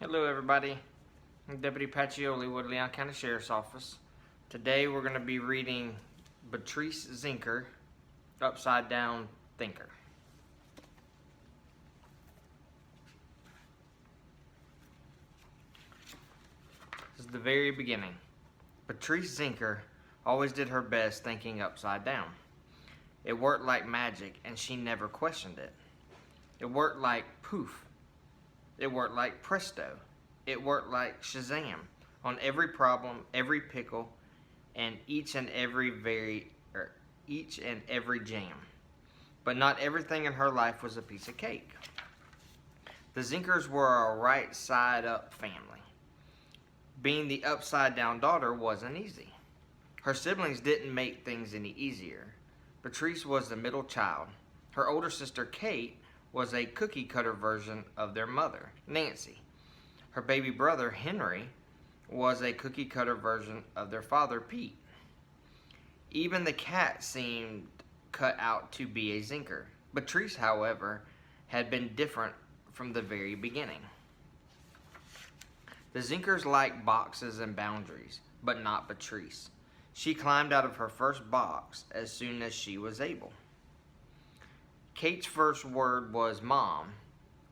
Hello everybody, I'm Deputy Pacchioli with Leon County Sheriff's Office. Today we're going to be reading Beatrice Zinker, Upside Down Thinker. This is the very beginning. Beatrice Zinker always did her best thinking upside down. It worked like magic and she never questioned it. It worked like poof. It worked like presto. It worked like Shazam on every problem, every pickle, and each and every jam. But not everything in her life was a piece of cake. The Zinkers were a right side up family. Being the upside down daughter wasn't easy. Her siblings didn't make things any easier. Beatrice was the middle child. Her older sister Kate was a cookie cutter version of their mother, Nancy. Her baby brother, Henry, was a cookie cutter version of their father, Pete. Even the cat seemed cut out to be a Zinker. Beatrice, however, had been different from the very beginning. The Zinkers liked boxes and boundaries, but not Beatrice. She climbed out of her first box as soon as she was able. Kate's first word was Mom.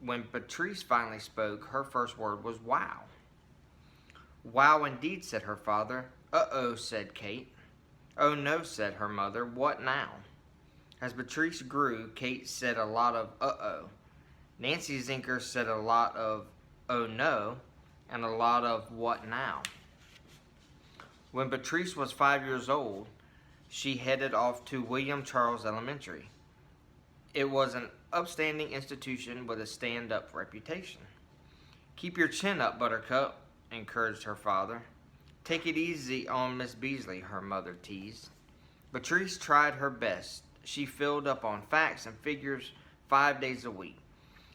When Beatrice finally spoke, her first word was wow. Wow indeed, said her father. Uh-oh, said Kate. Oh no, said her mother. What now? As Beatrice grew, Kate said a lot of uh-oh. Nancy Zinker said a lot of oh no and a lot of what now. When Beatrice was 5 years old, she headed off to William Charles Elementary. It was an upstanding institution with a stand-up reputation. Keep your chin up, Buttercup, encouraged her father. Take it easy on Miss Beasley, her mother teased. Beatrice tried her best. She filled up on facts and figures 5 days a week.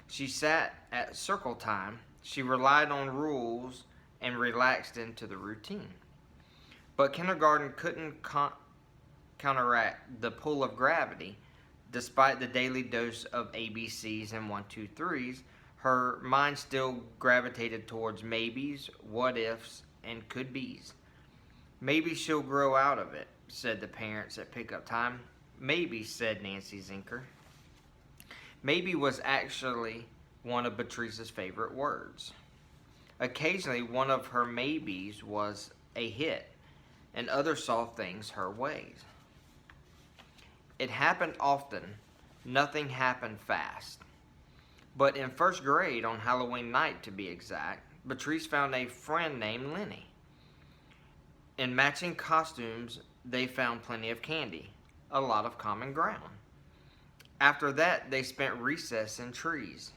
She sat at circle time. She relied on rules and relaxed into the routine. But kindergarten couldn't counteract the pull of gravity. Despite the daily dose of ABCs and 1, 2, 3s, her mind still gravitated towards maybes, what ifs, and could be's. Maybe she'll grow out of it, said the parents at pickup time. Maybe, said Nancy Zinker. Maybe was actually one of Beatrice's favorite words. Occasionally, one of her maybes was a hit, and others saw things her ways. It happened often. Nothing happened fast. But in first grade, on Halloween night to be exact, Beatrice found a friend named Lenny. In matching costumes, they found plenty of candy, a lot of common ground. After that, they spent recess in trees,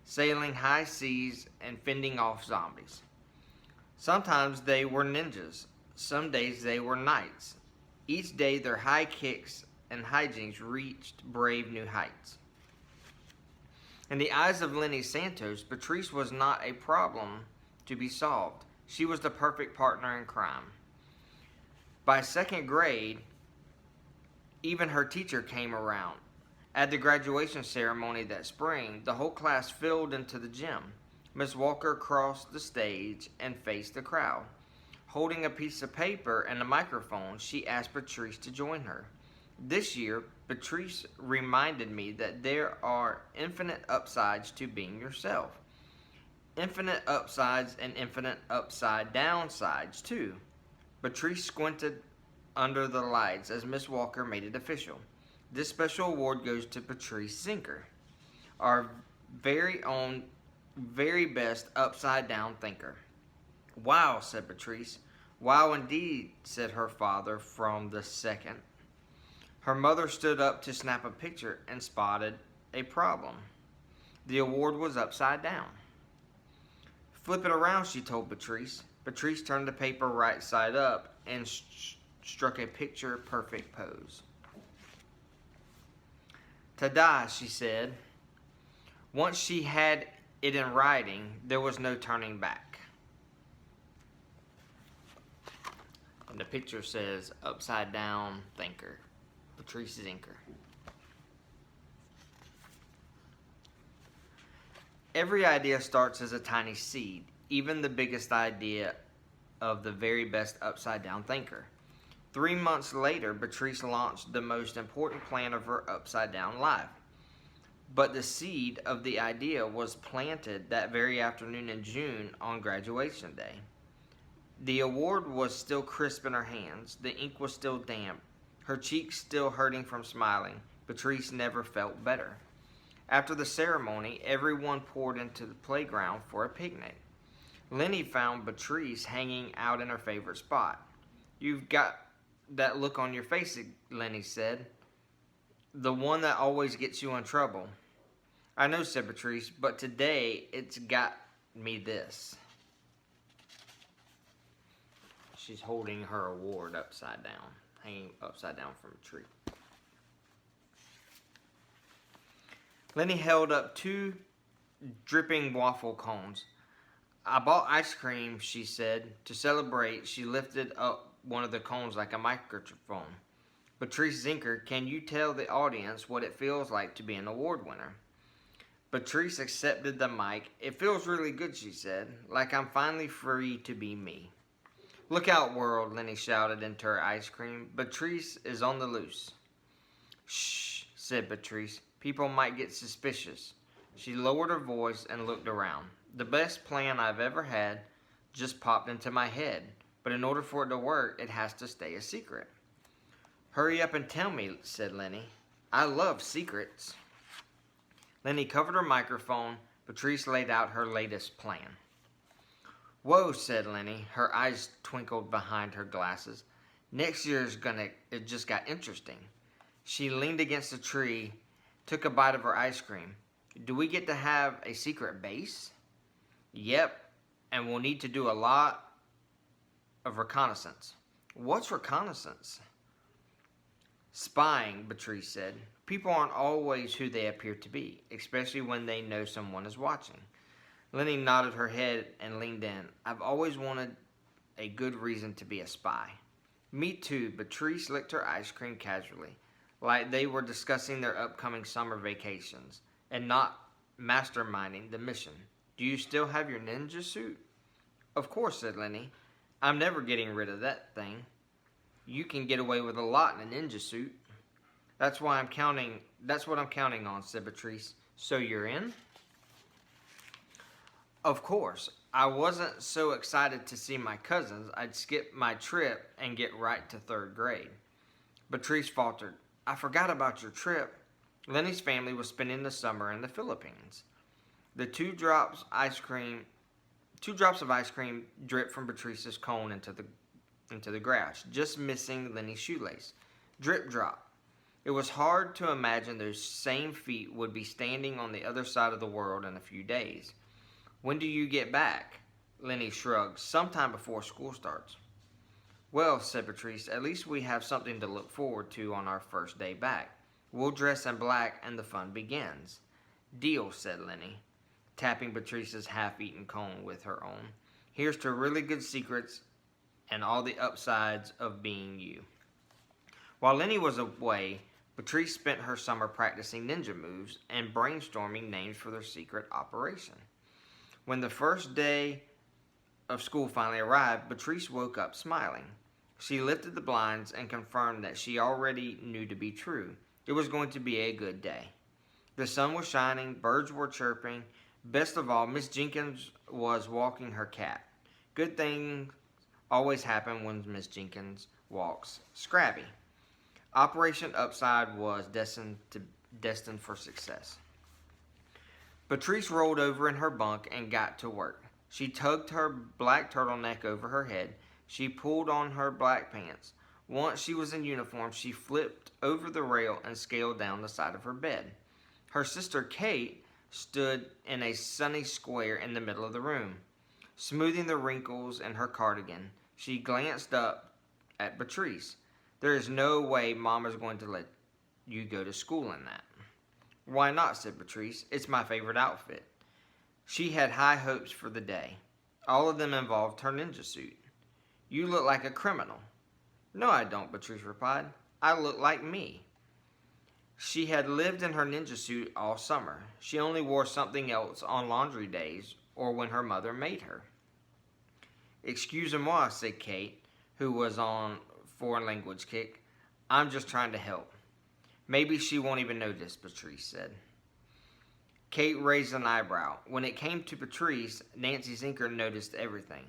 sailing high seas and fending off zombies. Sometimes they were ninjas. Some days they were knights. Each day their high kicks and hijinks reached brave new heights. In the eyes of Lenny Santos, Beatrice was not a problem to be solved. She was the perfect partner in crime. By second grade, even her teacher came around. At the graduation ceremony that spring, the whole class filled into the gym. Miss Walker crossed the stage and faced the crowd. Holding a piece of paper and a microphone, she asked Beatrice to join her. This year, Beatrice reminded me that there are infinite upsides to being yourself. Infinite upsides and infinite upside downsides, too. Beatrice squinted under the lights as Miss Walker made it official. This special award goes to Beatrice Zinker, our very own, very best upside down thinker. Wow, said Beatrice. Wow indeed, said her father from the second. Her mother stood up to snap a picture and spotted a problem. The award was upside down. Flip it around, she told Beatrice. Beatrice turned the paper right side up and struck a picture-perfect pose. Ta-da, she said. Once she had it in writing, there was no turning back. And the picture says, Upside Down Thinker. Beatrice Zinker. Every idea starts as a tiny seed. even the biggest idea of the very best upside-down thinker. 3 months later, Beatrice launched the most important plan of her upside-down life. But the seed of the idea was planted that very afternoon in June on graduation day. The award was still crisp in her hands. The ink was still damp. Her cheeks still hurting from smiling. Beatrice never felt better. After the ceremony, everyone poured into the playground for a picnic. Lenny found Beatrice hanging out in her favorite spot. "You've got that look on your face," Lenny said. "The one that always gets you in trouble." "I know," said Beatrice, "but today it's got me this." She's holding her award upside down, hanging upside down from a tree. Lenny held up 2 dripping waffle cones. "I bought ice cream," she said. To celebrate, she lifted up one of the cones like a microphone. "Beatrice Zinker, can you tell the audience what it feels like to be an award winner?" Beatrice accepted the mic. "It feels really good," she said, "like I'm finally free to be me." "Look out, world," Lenny shouted into her ice cream. "Beatrice is on the loose." "Shh," said Beatrice. "People might get suspicious." She lowered her voice and looked around. "The best plan I've ever had just popped into my head, but in order for it to work, it has to stay a secret." "Hurry up and tell me," said Lenny. "I love secrets." Lenny covered her microphone. Beatrice laid out her latest plan. "Whoa," said Lenny. Her eyes twinkled behind her glasses. "Next year's it just got interesting." She leaned against a tree, took a bite of her ice cream. "Do we get to have a secret base?" "Yep, and we'll need to do a lot of reconnaissance." "What's reconnaissance?" "Spying," Beatrice said. "People aren't always who they appear to be, especially when they know someone is watching." Lenny nodded her head and leaned in. "I've always wanted a good reason to be a spy." "Me too." Beatrice licked her ice cream casually, like they were discussing their upcoming summer vacations and not masterminding the mission. "Do you still have your ninja suit?" "Of course," said Lenny. "I'm never getting rid of that thing." "You can get away with a lot in a ninja suit." That's what I'm counting on," said Beatrice. "So you're in?" "Of course. I wasn't so excited to see my cousins, I'd skip my trip and get right to 3rd grade. Beatrice faltered. "I forgot about your trip." Lenny's family was spending the summer in the Philippines. The 2 drops of ice cream dripped from Beatrice's cone into the grass, just missing Lenny's shoelace. Drip, drop. It was hard to imagine those same feet would be standing on the other side of the world in a few days. "When do you get back?" Lenny shrugged. "Sometime before school starts." "Well," said Beatrice, "at least we have something to look forward to on our first day back. We'll dress in black and the fun begins." "Deal," said Lenny, tapping Beatrice's half-eaten cone with her own. "Here's to really good secrets and all the upsides of being you." While Lenny was away, Beatrice spent her summer practicing ninja moves and brainstorming names for their secret operation. When the first day of school finally arrived, Beatrice woke up smiling. She lifted the blinds and confirmed that she already knew to be true. It was going to be a good day. The sun was shining, birds were chirping. Best of all, Miss Jenkins was walking her cat. Good things always happen when Miss Jenkins walks Scrappy. Operation Upside was destined for success. Beatrice rolled over in her bunk and got to work. She tugged her black turtleneck over her head. She pulled on her black pants. Once she was in uniform, she flipped over the rail and scaled down the side of her bed. Her sister Kate stood in a sunny square in the middle of the room, smoothing the wrinkles in her cardigan. She glanced up at Beatrice. "There is no way Mama's going to let you go to school in that." "Why not?" said Beatrice. "It's my favorite outfit." She had high hopes for the day. All of them involved her ninja suit. "You look like a criminal." "No, I don't," Beatrice replied. "I look like me." She had lived in her ninja suit all summer. She only wore something else on laundry days or when her mother made her. "Excusez-moi," said Kate, who was on foreign language kick. "I'm just trying to help." "Maybe she won't even notice," Beatrice said. Kate raised an eyebrow. When it came to Beatrice, Nancy Zinker noticed everything.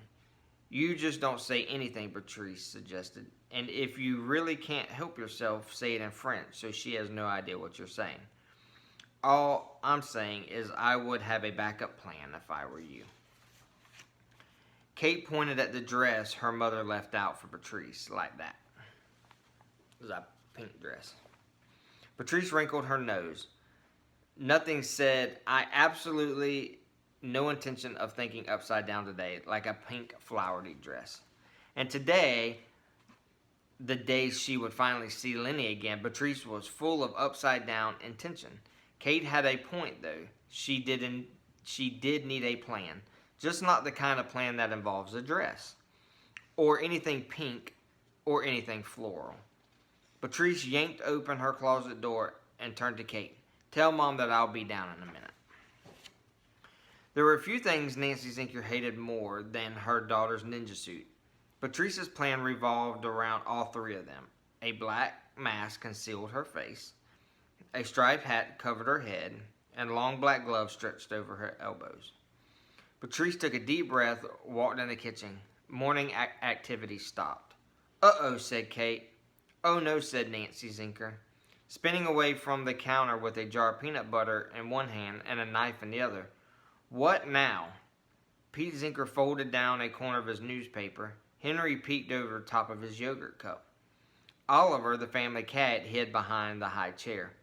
"You just don't say anything," Beatrice suggested. "And if you really can't help yourself, say it in French so she has no idea what you're saying." "All I'm saying is I would have a backup plan if I were you." Kate pointed at the dress her mother left out for Beatrice, like that. It was a pink dress. Beatrice wrinkled her nose. "Nothing," said. "I absolutely no intention of thinking upside down today, like a pink flowery dress." And today, the day she would finally see Lenny again, Beatrice was full of upside down intention. Kate had a point, though. She did need a plan, just not the kind of plan that involves a dress, or anything pink, or anything floral. Beatrice yanked open her closet door and turned to Kate. "Tell Mom that I'll be down in a minute." There were a few things Nancy Zinker hated more than her daughter's ninja suit. Beatrice's plan revolved around all three of them. A black mask concealed her face, a striped hat covered her head, and long black gloves stretched over her elbows. Beatrice took a deep breath, walked in the kitchen. Morning activity stopped. "Uh-oh," said Kate. "Oh no," said Nancy Zinker, spinning away from the counter with a jar of peanut butter in one hand and a knife in the other. "What now?" Pete Zinker folded down a corner of his newspaper. Henry peeked over the top of his yogurt cup. Oliver, the family cat, hid behind the high chair.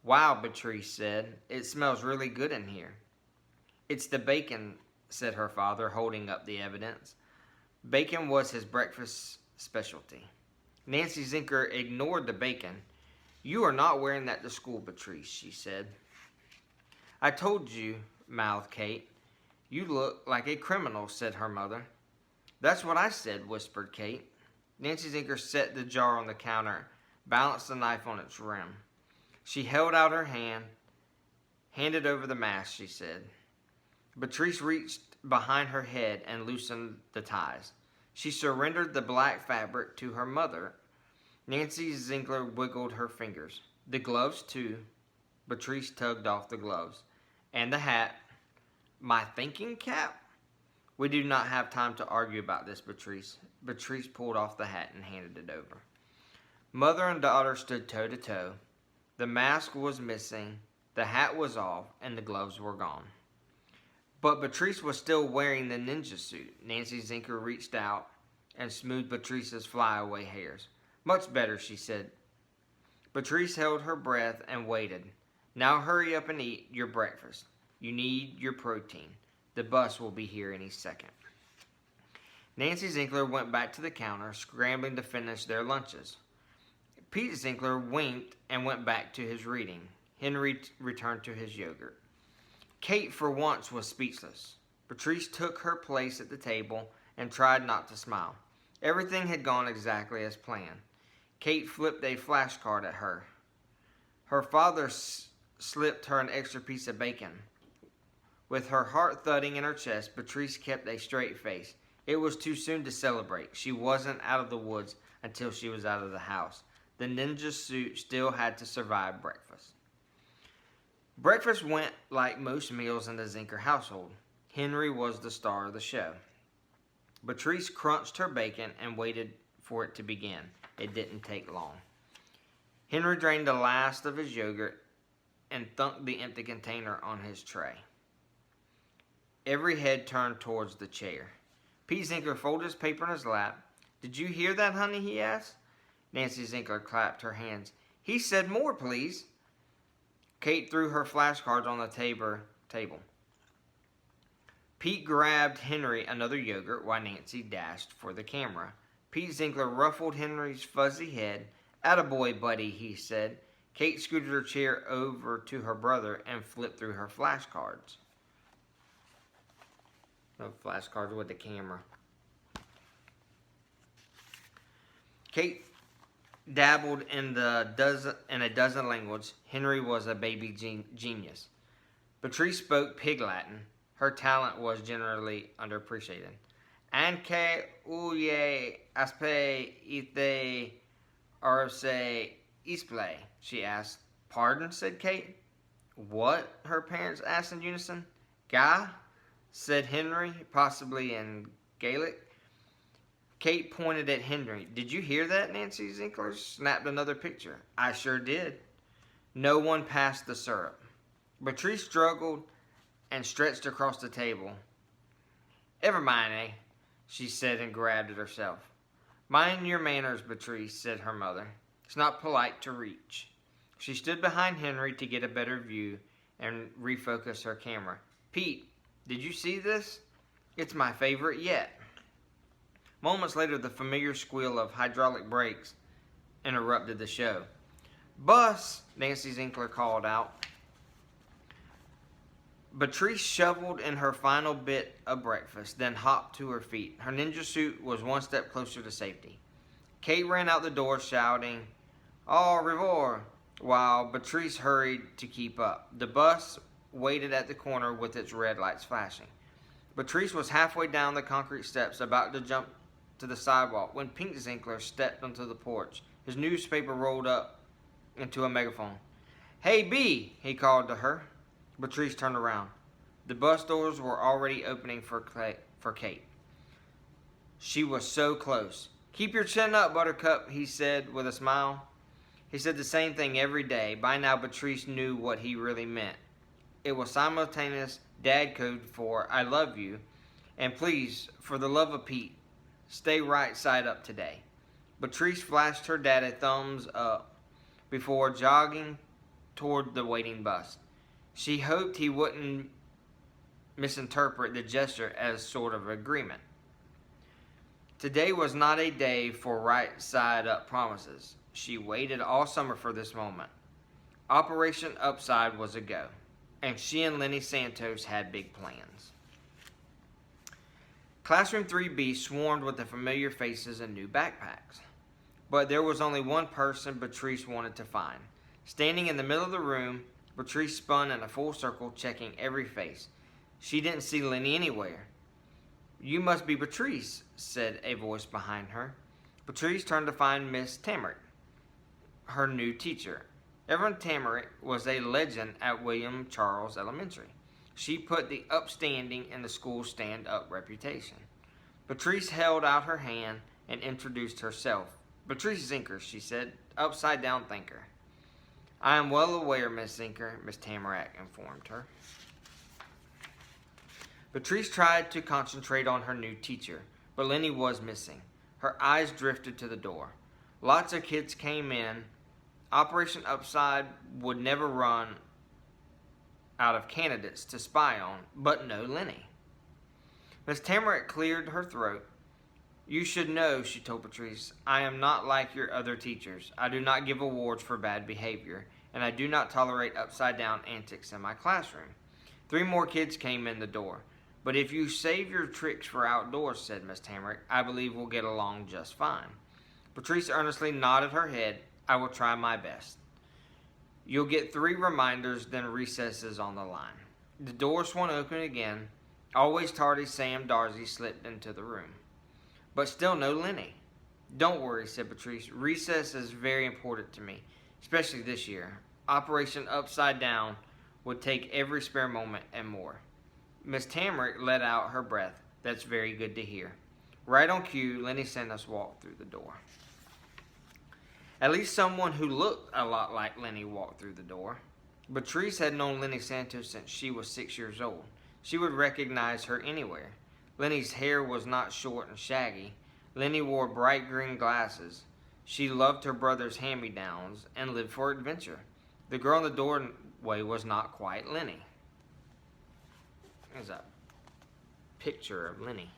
"Wow," Beatrice said. "It smells really good in here." "It's the bacon," said her father, holding up the evidence. Bacon was his breakfast specialty. Nancy Zinker ignored the bacon. "You are not wearing that to school, Beatrice," she said. "I told you," mouthed Kate. "You look like a criminal," said her mother. "That's what I said," whispered Kate. Nancy Zinker set the jar on the counter, balanced the knife on its rim. She held out her hand. "Hand it over the mask," she said. Beatrice reached behind her head and loosened the ties. She surrendered the black fabric to her mother. Nancy Zinker wiggled her fingers. "The gloves, too." Beatrice tugged off the gloves. "And the hat." "My thinking cap?" "We do not have time to argue about this, Beatrice." Beatrice pulled off the hat and handed it over. Mother and daughter stood toe to toe. The mask was missing, the hat was off, and the gloves were gone. But Beatrice was still wearing the ninja suit. Nancy Zinker reached out and smoothed Beatrice's flyaway hairs. "Much better," she said. Beatrice held her breath and waited. "Now hurry up and eat your breakfast. You need your protein. The bus will be here any second." Nancy Zinker went back to the counter, scrambling to finish their lunches. Pete Zinker winked and went back to his reading. Henry returned to his yogurt. Kate, for once, was speechless. Beatrice took her place at the table and tried not to smile. Everything had gone exactly as planned. Kate flipped a flashcard at her. Her father slipped her an extra piece of bacon. With her heart thudding in her chest, Beatrice kept a straight face. It was too soon to celebrate. She wasn't out of the woods until she was out of the house. The ninja suit still had to survive breakfast. Breakfast went like most meals in the Zinker household. Henry was the star of the show. Beatrice crunched her bacon and waited for it to begin. It didn't take long. Henry drained the last of his yogurt and thunked the empty container on his tray. Every head turned towards the chair. Pete Zinker folded his paper in his lap. "Did you hear that, honey?" he asked. Nancy Zinker clapped her hands. "He said more, please." Kate threw her flashcards on the table. Pete grabbed Henry another yogurt while Nancy dashed for the camera. Pete Zinker ruffled Henry's fuzzy head. "Attaboy, buddy," he said. Kate scooted her chair over to her brother and flipped through her flashcards. No flashcards with the camera. Kate dabbled in a dozen languages. Henry was a baby genius. Beatrice spoke Pig Latin. Her talent was generally underappreciated. Anche uye aspe ite arse isplay, she asked. Pardon, said Kate. What? Her parents asked in unison. Guy? Said Henry, possibly in Gaelic. Kate pointed at Henry. Did you hear that? Nancy Zinkler snapped another picture. I sure did. No one passed the syrup. Beatrice struggled and stretched across the table. Ever mind, eh? She said and grabbed at herself. Mind your manners, Beatrice, said her mother. It's not polite to reach. She stood behind Henry to get a better view and refocus her camera. Pete, did you see this? It's my favorite yet. Moments later, the familiar squeal of hydraulic brakes interrupted the show. Bus, Nancy Zinkler called out. Beatrice shoveled in her final bit of breakfast, then hopped to her feet. Her ninja suit was one step closer to safety. Kate ran out the door shouting, Au revoir, while Beatrice hurried to keep up. The bus waited at the corner with its red lights flashing. Beatrice was halfway down the concrete steps, about to jump to the sidewalk, when Pink Zinkler stepped onto the porch. His newspaper rolled up into a megaphone. Hey, Bee, he called to her. Beatrice turned around. The bus doors were already opening for Kate. She was so close. Keep your chin up, Buttercup, he said with a smile. He said the same thing every day. By now, Beatrice knew what he really meant. It was simultaneous dad code for I love you, and please, for the love of Pete, stay right side up today. Beatrice flashed her dad a thumbs up before jogging toward the waiting bus. She hoped he wouldn't misinterpret the gesture as sort of agreement. Today was not a day for right side up promises. She waited all summer for this moment. Operation Upside was a go, and she and Lenny Santos had big plans. Classroom 3B swarmed with the familiar faces and new backpacks. But there was only one person Beatrice wanted to find. Standing in the middle of the room, Beatrice spun in a full circle, checking every face. She didn't see Lenny anywhere. You must be Beatrice, said a voice behind her. Beatrice turned to find Miss Tamarick, her new teacher. Evelyn Tamarick was a legend at William Charles Elementary. She put the upstanding in the school's stand-up reputation. Beatrice held out her hand and introduced herself. Beatrice Zinker, she said, upside-down thinker. I am well aware, Miss Zinker, Miss Tamarick informed her. Beatrice tried to concentrate on her new teacher, but Lenny was missing. Her eyes drifted to the door. Lots of kids came in. Operation Upside would never run out of candidates to spy on, but no Lenny. Miss Tamarick cleared her throat. You should know, she told Beatrice, I am not like your other teachers. I do not give awards for bad behavior, and I do not tolerate upside-down antics in my classroom. 3 more kids came in the door. But if you save your tricks for outdoors, said Miss Tamarick, I believe we'll get along just fine. Beatrice earnestly nodded her head. I will try my best. You'll get 3 reminders, then recess is on the line. The door swung open again. Always tardy Sam Darcy slipped into the room. But still no Lenny. Don't worry, said Beatrice. Recess is very important to me, especially this year. Operation Upside Down would take every spare moment and more. Miss Tamarick let out her breath. That's very good to hear. Right on cue, Lenny Santos walked through the door. At least someone who looked a lot like Lenny walked through the door. Beatrice had known Lenny Santos since she was 6 years old. She would recognize her anywhere. Lenny's hair was not short and shaggy. Lenny wore bright green glasses. She loved her brother's hand-me-downs and lived for adventure. The girl in the doorway was not quite Lenny. There's a picture of Lenny.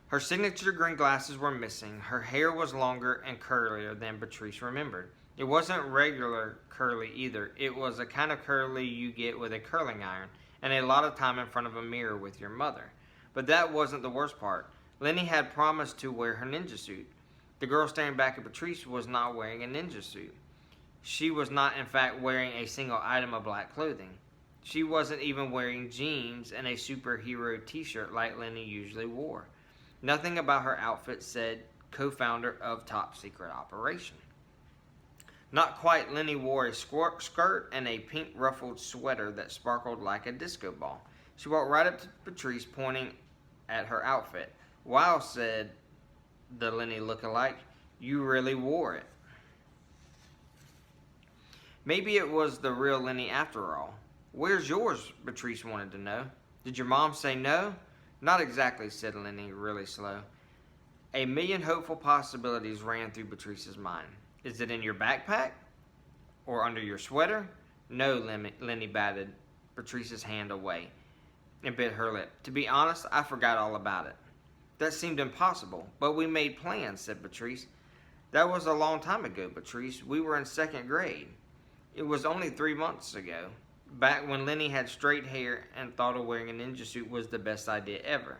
Her signature green glasses were missing. Her hair was longer and curlier than Beatrice remembered. It wasn't regular curly either. It was the kind of curly you get with a curling iron and a lot of time in front of a mirror with your mother. But that wasn't the worst part. Lenny had promised to wear her ninja suit. The girl staring back at Beatrice was not wearing a ninja suit. She was not, in fact, wearing a single item of black clothing. She wasn't even wearing jeans and a superhero t-shirt like Lenny usually wore. Nothing about her outfit said co-founder of Top Secret Operation. Not quite. Lenny wore a skirt and a pink ruffled sweater that sparkled like a disco ball. She walked right up to Beatrice, pointing at her outfit. "Wow," said the Lenny lookalike, "you really wore it." Maybe it was the real Lenny after all. "Where's yours?" Beatrice wanted to know. "Did your mom say no?" "Not exactly," said Lenny, really slow. A million hopeful possibilities ran through Beatrice's mind. "Is it in your backpack? Or under your sweater?" "No," Lenny batted Beatrice's hand away and bit her lip. "To be honest, I forgot all about it." "That seemed impossible." "But we made plans," said Beatrice. "That was a long time ago, Beatrice. We were in second grade. It was only 3 months ago, back when Lenny had straight hair and thought of wearing a ninja suit was the best idea ever."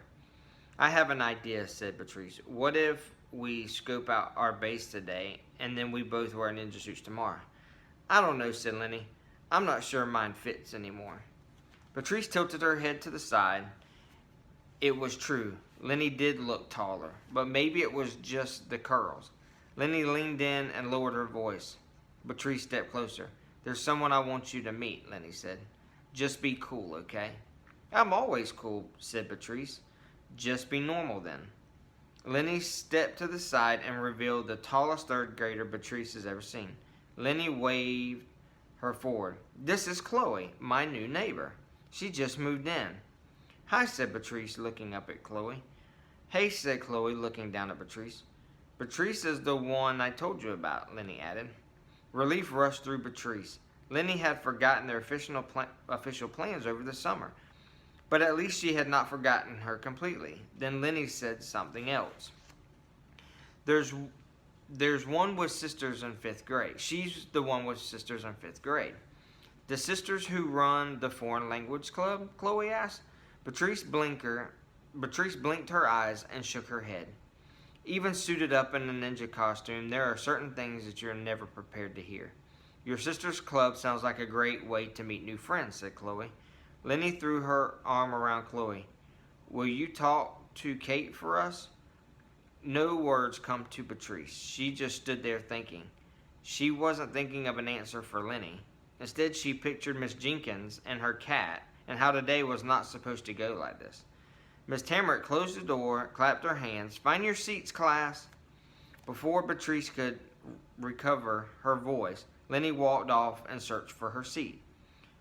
"I have an idea," said Beatrice. "What if we scope out our base today and then we both wear ninja suits tomorrow?" "I don't know," said Lenny. "I'm not sure mine fits anymore." Beatrice tilted her head to the side. It was true. Lenny did look taller, but maybe it was just the curls. Lenny leaned in and lowered her voice. Beatrice stepped closer. "There's someone I want you to meet," Lenny said. "Just be cool, okay?" "I'm always cool," said Beatrice. "Just be normal then." Lenny stepped to the side and revealed the tallest third grader Beatrice has ever seen. Lenny waved her forward. "This is Chloe, my new neighbor. She just moved in." "Hi," said Beatrice, looking up at Chloe. "Hey," said Chloe, looking down at Beatrice. "Beatrice is the one I told you about," Lenny added. Relief rushed through Beatrice. Lenny had forgotten their official plans over the summer. But at least she had not forgotten her completely. Then Lenny said something else. There's one with sisters in 5th grade. She's the one with sisters in 5th grade." "The sisters who run the foreign language club?" Chloe asked. Beatrice blinked her eyes and shook her head. "Even suited up in a ninja costume, there are certain things that you're never prepared to hear." "Your sister's club sounds like a great way to meet new friends," said Chloe. Lenny threw her arm around Chloe. "Will you talk to Kate for us?" No words come to Beatrice. She just stood there thinking. She wasn't thinking of an answer for Lenny. Instead, she pictured Miss Jenkins and her cat and how today was not supposed to go like this. Miss Tamarick closed the door, clapped her hands. "Find your seats, class." Before Beatrice could recover her voice, Lenny walked off and searched for her seat.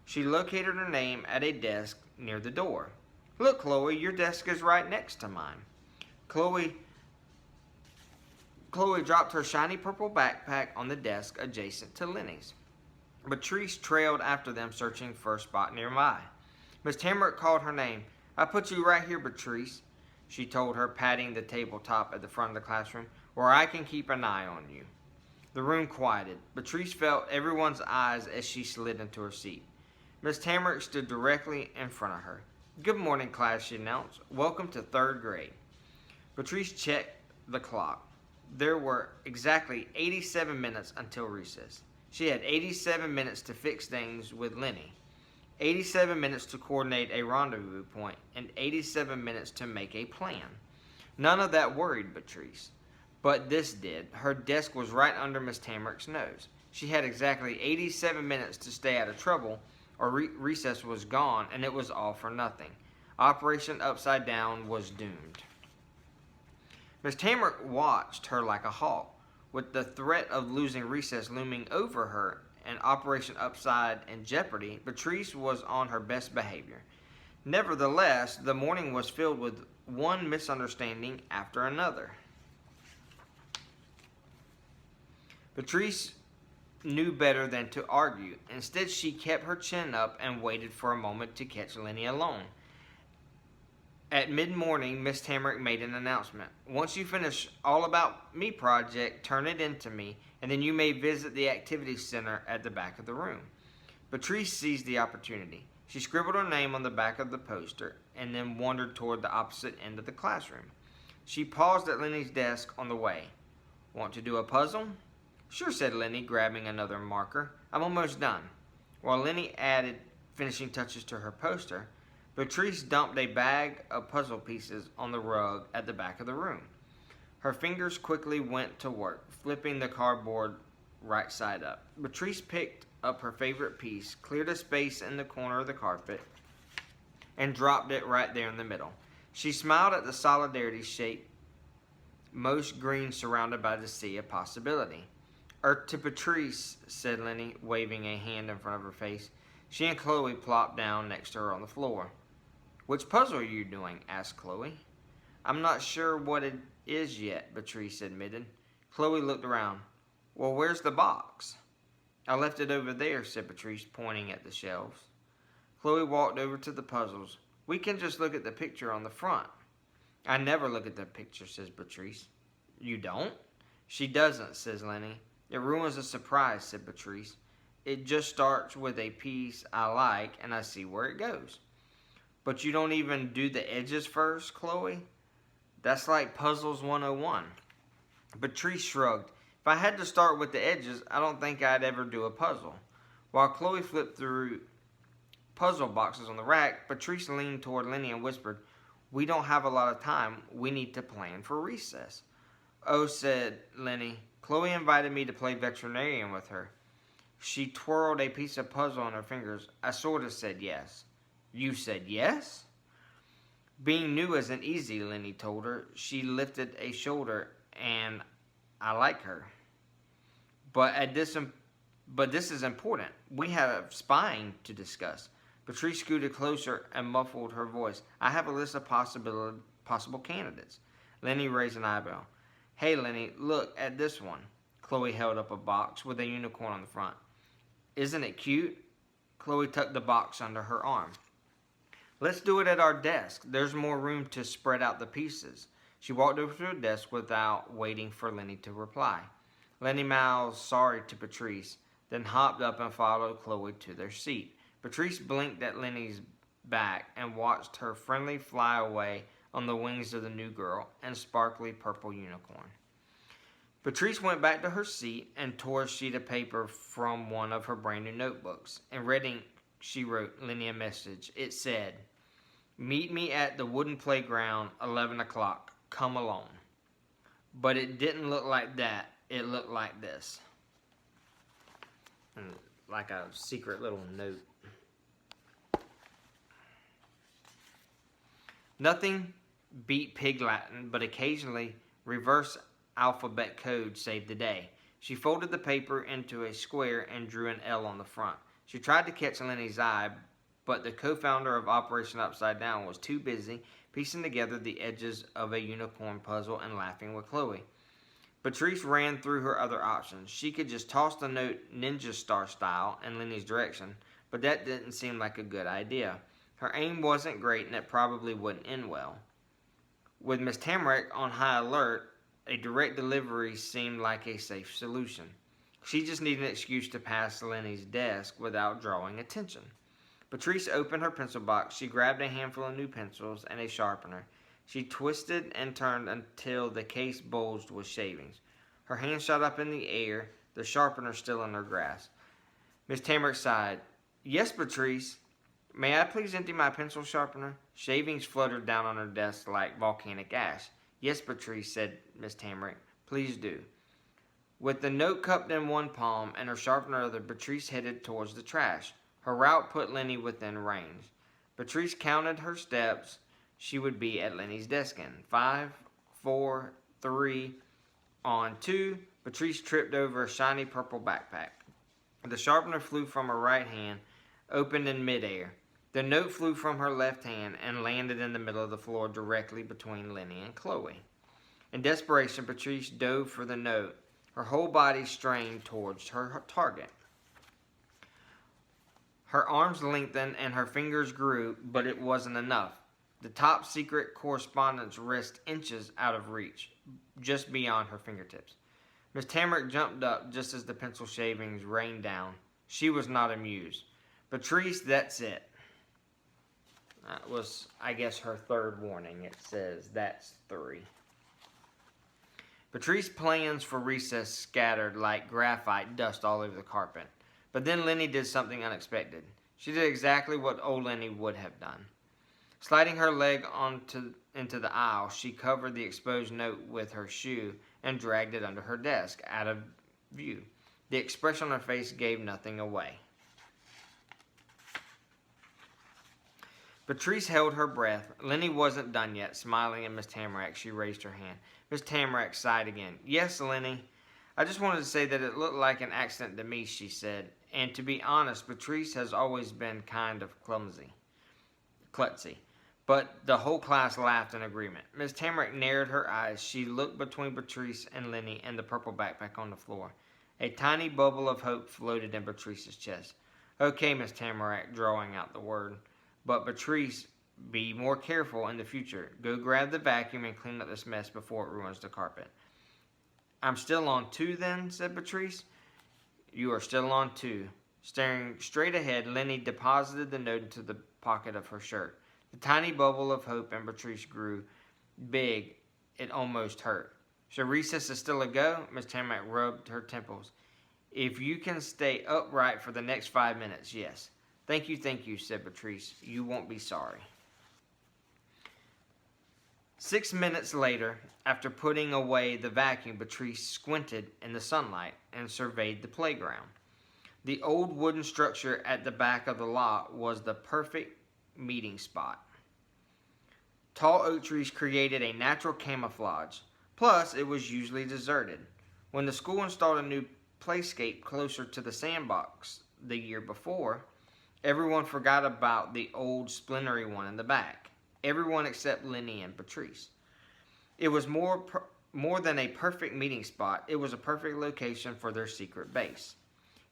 She located her name at a desk near the door. "Look, Chloe, your desk is right next to mine." Chloe dropped her shiny purple backpack on the desk adjacent to Lenny's. Beatrice trailed after them, searching for a spot nearby. Miss Tamarick called her name. "I put you right here, Beatrice," she told her, patting the tabletop at the front of the classroom, "where I can keep an eye on you." The room quieted. Beatrice felt everyone's eyes as she slid into her seat. Miss Tamarick stood directly in front of her. "Good morning, class," she announced. "Welcome to 3rd grade." Beatrice checked the clock. There were exactly 87 minutes until recess. She had 87 minutes to fix things with Lenny, 87 minutes to coordinate a rendezvous point, and 87 minutes to make a plan. None of that worried Beatrice, but this did. Her desk was right under Miss Tamarick's nose. She had exactly 87 minutes to stay out of trouble, or recess was gone, and it was all for nothing. Operation Upside Down was doomed. Miss Tamarick watched her like a hawk, with the threat of losing recess looming over her and Operation Upside in jeopardy. Beatrice was on her best behavior. Nevertheless, the morning was filled with one misunderstanding after another. Beatrice knew better than to argue. Instead, she kept her chin up and waited for a moment to catch Lenny alone. At mid-morning, Miss Tamarick made an announcement. "Once you finish All About Me project, turn it in to me, and then you may visit the activity center at the back of the room." Beatrice seized the opportunity. She scribbled her name on the back of the poster and then wandered toward the opposite end of the classroom. She paused at Lenny's desk on the way. "Want to do a puzzle?" Sure, said Lenny, grabbing another marker. I'm almost done. While Lenny added finishing touches to her poster, Beatrice dumped a bag of puzzle pieces on the rug at the back of the room. Her fingers quickly went to work, flipping the cardboard right side up. Beatrice picked up her favorite piece, cleared a space in the corner of the carpet, and dropped it right there in the middle. She smiled at the solidarity shape, most green surrounded by the sea of possibility. To Beatrice, said Lenny, waving a hand in front of her face. She and Chloe plopped down next to her on the floor. Which puzzle are you doing? Asked Chloe. I'm not sure what it is yet, Beatrice admitted. Chloe looked around. Well, where's the box? I left it over there, said Beatrice, pointing at the shelves. Chloe walked over to the puzzles. We can just look at the picture on the front. I never look at the picture, says Beatrice. You don't? She doesn't, says Lenny. It ruins the surprise, said Beatrice. It just starts with a piece I like, and I see where it goes. But you don't even do the edges first, Chloe? That's like Puzzles 101. Beatrice shrugged. If I had to start with the edges, I don't think I'd ever do a puzzle. While Chloe flipped through puzzle boxes on the rack, Beatrice leaned toward Lenny and whispered, We don't have a lot of time. We need to plan for recess. Oh, said Lenny. Chloe invited me to play veterinarian with her. She twirled a piece of puzzle on her fingers. I sort of said yes. You said yes? Being new isn't easy, Lenny told her. She lifted a shoulder, and I like her. But this is important. We have spying to discuss. Beatrice scooted closer and muffled her voice. I have a list of possible candidates. Lenny raised an eyebrow. Hey, Lenny, look at this one. Chloe held up a box with a unicorn on the front. Isn't it cute? Chloe tucked the box under her arm. Let's do it at our desk. There's more room to spread out the pieces. She walked over to her desk without waiting for Lenny to reply. Lenny mouthed sorry to Beatrice, then hopped up and followed Chloe to their seat. Beatrice blinked at Lenny's back and watched her friendly fly away on the wings of the new girl and sparkly purple unicorn. Beatrice went back to her seat and tore a sheet of paper from one of her brand new notebooks. In reading, she wrote Lenny a message. It said, Meet me at the wooden playground, 11 o'clock. Come along. But it didn't look like that. It looked like this. And like a secret little note. Nothing beat Pig Latin, but occasionally reverse alphabet code saved the day. She folded the paper into a square and drew an L on the front. She tried to catch Lenny's eye, but the co-founder of Operation Upside Down was too busy piecing together the edges of a unicorn puzzle and laughing with Chloe. Beatrice ran through her other options. She could just toss the note ninja star style in Lenny's direction, but that didn't seem like a good idea. Her aim wasn't great, and it probably wouldn't end well. With Miss Tamarack on high alert, a direct delivery seemed like a safe solution. She just needed an excuse to pass Lenny's desk without drawing attention. Beatrice opened her pencil box. She grabbed a handful of new pencils and a sharpener. She twisted and turned until the case bulged with shavings. Her hand shot up in the air, the sharpener still in her grasp. Miss Tamarack sighed. Yes, Beatrice. May I please empty my pencil sharpener? Shavings fluttered down on her desk like volcanic ash. Yes, Beatrice, said Miss Tamarack. Please do. With the note cupped in one palm and her sharpener in the other, Beatrice headed towards the trash. Her route put Lenny within range. Beatrice counted her steps she would be at Lenny's desk in. 5, 4, 3. On 2, Beatrice tripped over a shiny purple backpack. The sharpener flew from her right hand, opened in midair. The note flew from her left hand and landed in the middle of the floor directly between Lenny and Chloe. In desperation, Beatrice dove for the note, her whole body strained towards her target. Her arms lengthened and her fingers grew, but it wasn't enough. The top secret correspondence risked inches out of reach, just beyond her fingertips. Miss Tamarack jumped up just as the pencil shavings rained down. She was not amused. Beatrice, that's it. That was, I guess, her third warning. It says, that's 3. Beatrice's plans for recess scattered like graphite dust all over the carpet. But then Lenny did something unexpected. She did exactly what old Lenny would have done. Sliding her leg into the aisle, she covered the exposed note with her shoe and dragged it under her desk, out of view. The expression on her face gave nothing away. Beatrice held her breath. Lenny wasn't done yet. Smiling at Miss Tamarack, she raised her hand. Miss Tamarack sighed again. "Yes, Lenny. I just wanted to say that it looked like an accident to me," she said. "And to be honest, Beatrice has always been kind of klutzy." But the whole class laughed in agreement. Miss Tamarack narrowed her eyes. She looked between Beatrice and Lenny and the purple backpack on the floor. A tiny bubble of hope floated in Beatrice's chest. "Okay, Miss Tamarack," drawing out the word. "But Beatrice, be more careful in the future. Go grab the vacuum and clean up this mess before it ruins the carpet." "I'm still on 2 then," said Beatrice. "You are still on 2. Staring straight ahead, Lenny deposited the note into the pocket of her shirt. The tiny bubble of hope in Beatrice grew big. It almost hurt. "So recess is still a go?" Miss Tamarack rubbed her temples. "If you can stay upright for the next 5 minutes, yes." Thank you, said Beatrice. "You won't be sorry." 6 minutes later, after putting away the vacuum, Beatrice squinted in the sunlight and surveyed the playground. The old wooden structure at the back of the lot was the perfect meeting spot. Tall oak trees created a natural camouflage. Plus, it was usually deserted. When the school installed a new playscape closer to the sandbox the year before, everyone forgot about the old splintery one in the back. Everyone except Lenny and Beatrice. It was more than a perfect meeting spot. It was a perfect location for their secret base.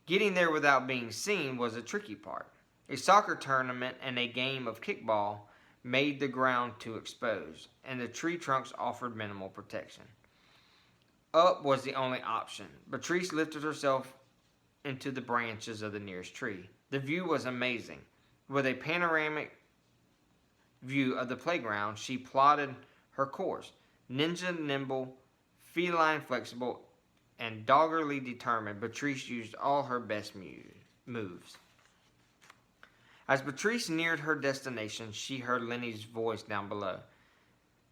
Getting there without being seen was a tricky part. A soccer tournament and a game of kickball made the ground too exposed, and the tree trunks offered minimal protection. Up was the only option. Beatrice lifted herself into the branches of the nearest tree. The view was amazing. With a panoramic view of the playground, she plotted her course. Ninja nimble, feline flexible, and doggedly determined, Beatrice used all her best moves. As Beatrice neared her destination, she heard Lenny's voice down below.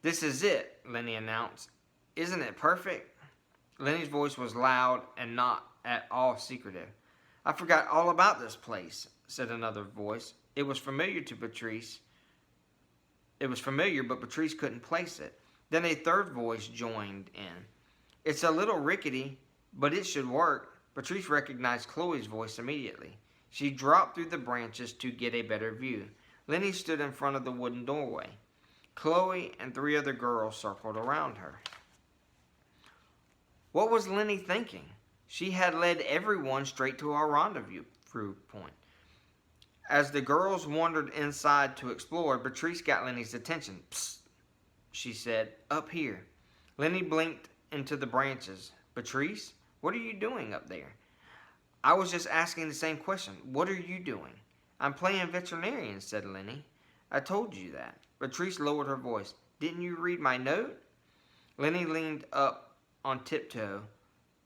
"This is it," Lenny announced. "Isn't it perfect?" Lenny's voice was loud and not at all secretive. "I forgot all about this place," said another voice. It was familiar to Beatrice. It was familiar, but Beatrice couldn't place it. Then a third voice joined in. "It's a little rickety, but it should work." Beatrice recognized Chloe's voice immediately. She dropped through the branches to get a better view. Lenny stood in front of the wooden doorway. Chloe and 3 other girls circled around her. What was Lenny thinking? She had led everyone straight to our rendezvous point. As the girls wandered inside to explore, Beatrice got Lenny's attention. "Psst," she said, "up here." Lenny blinked into the branches. "Beatrice, what are you doing up there?" "I was just asking the same question. What are you doing?" "I'm playing veterinarian," said Lenny. "I told you that." Beatrice lowered her voice. "Didn't you read my note?" Lenny leaned up on tiptoe,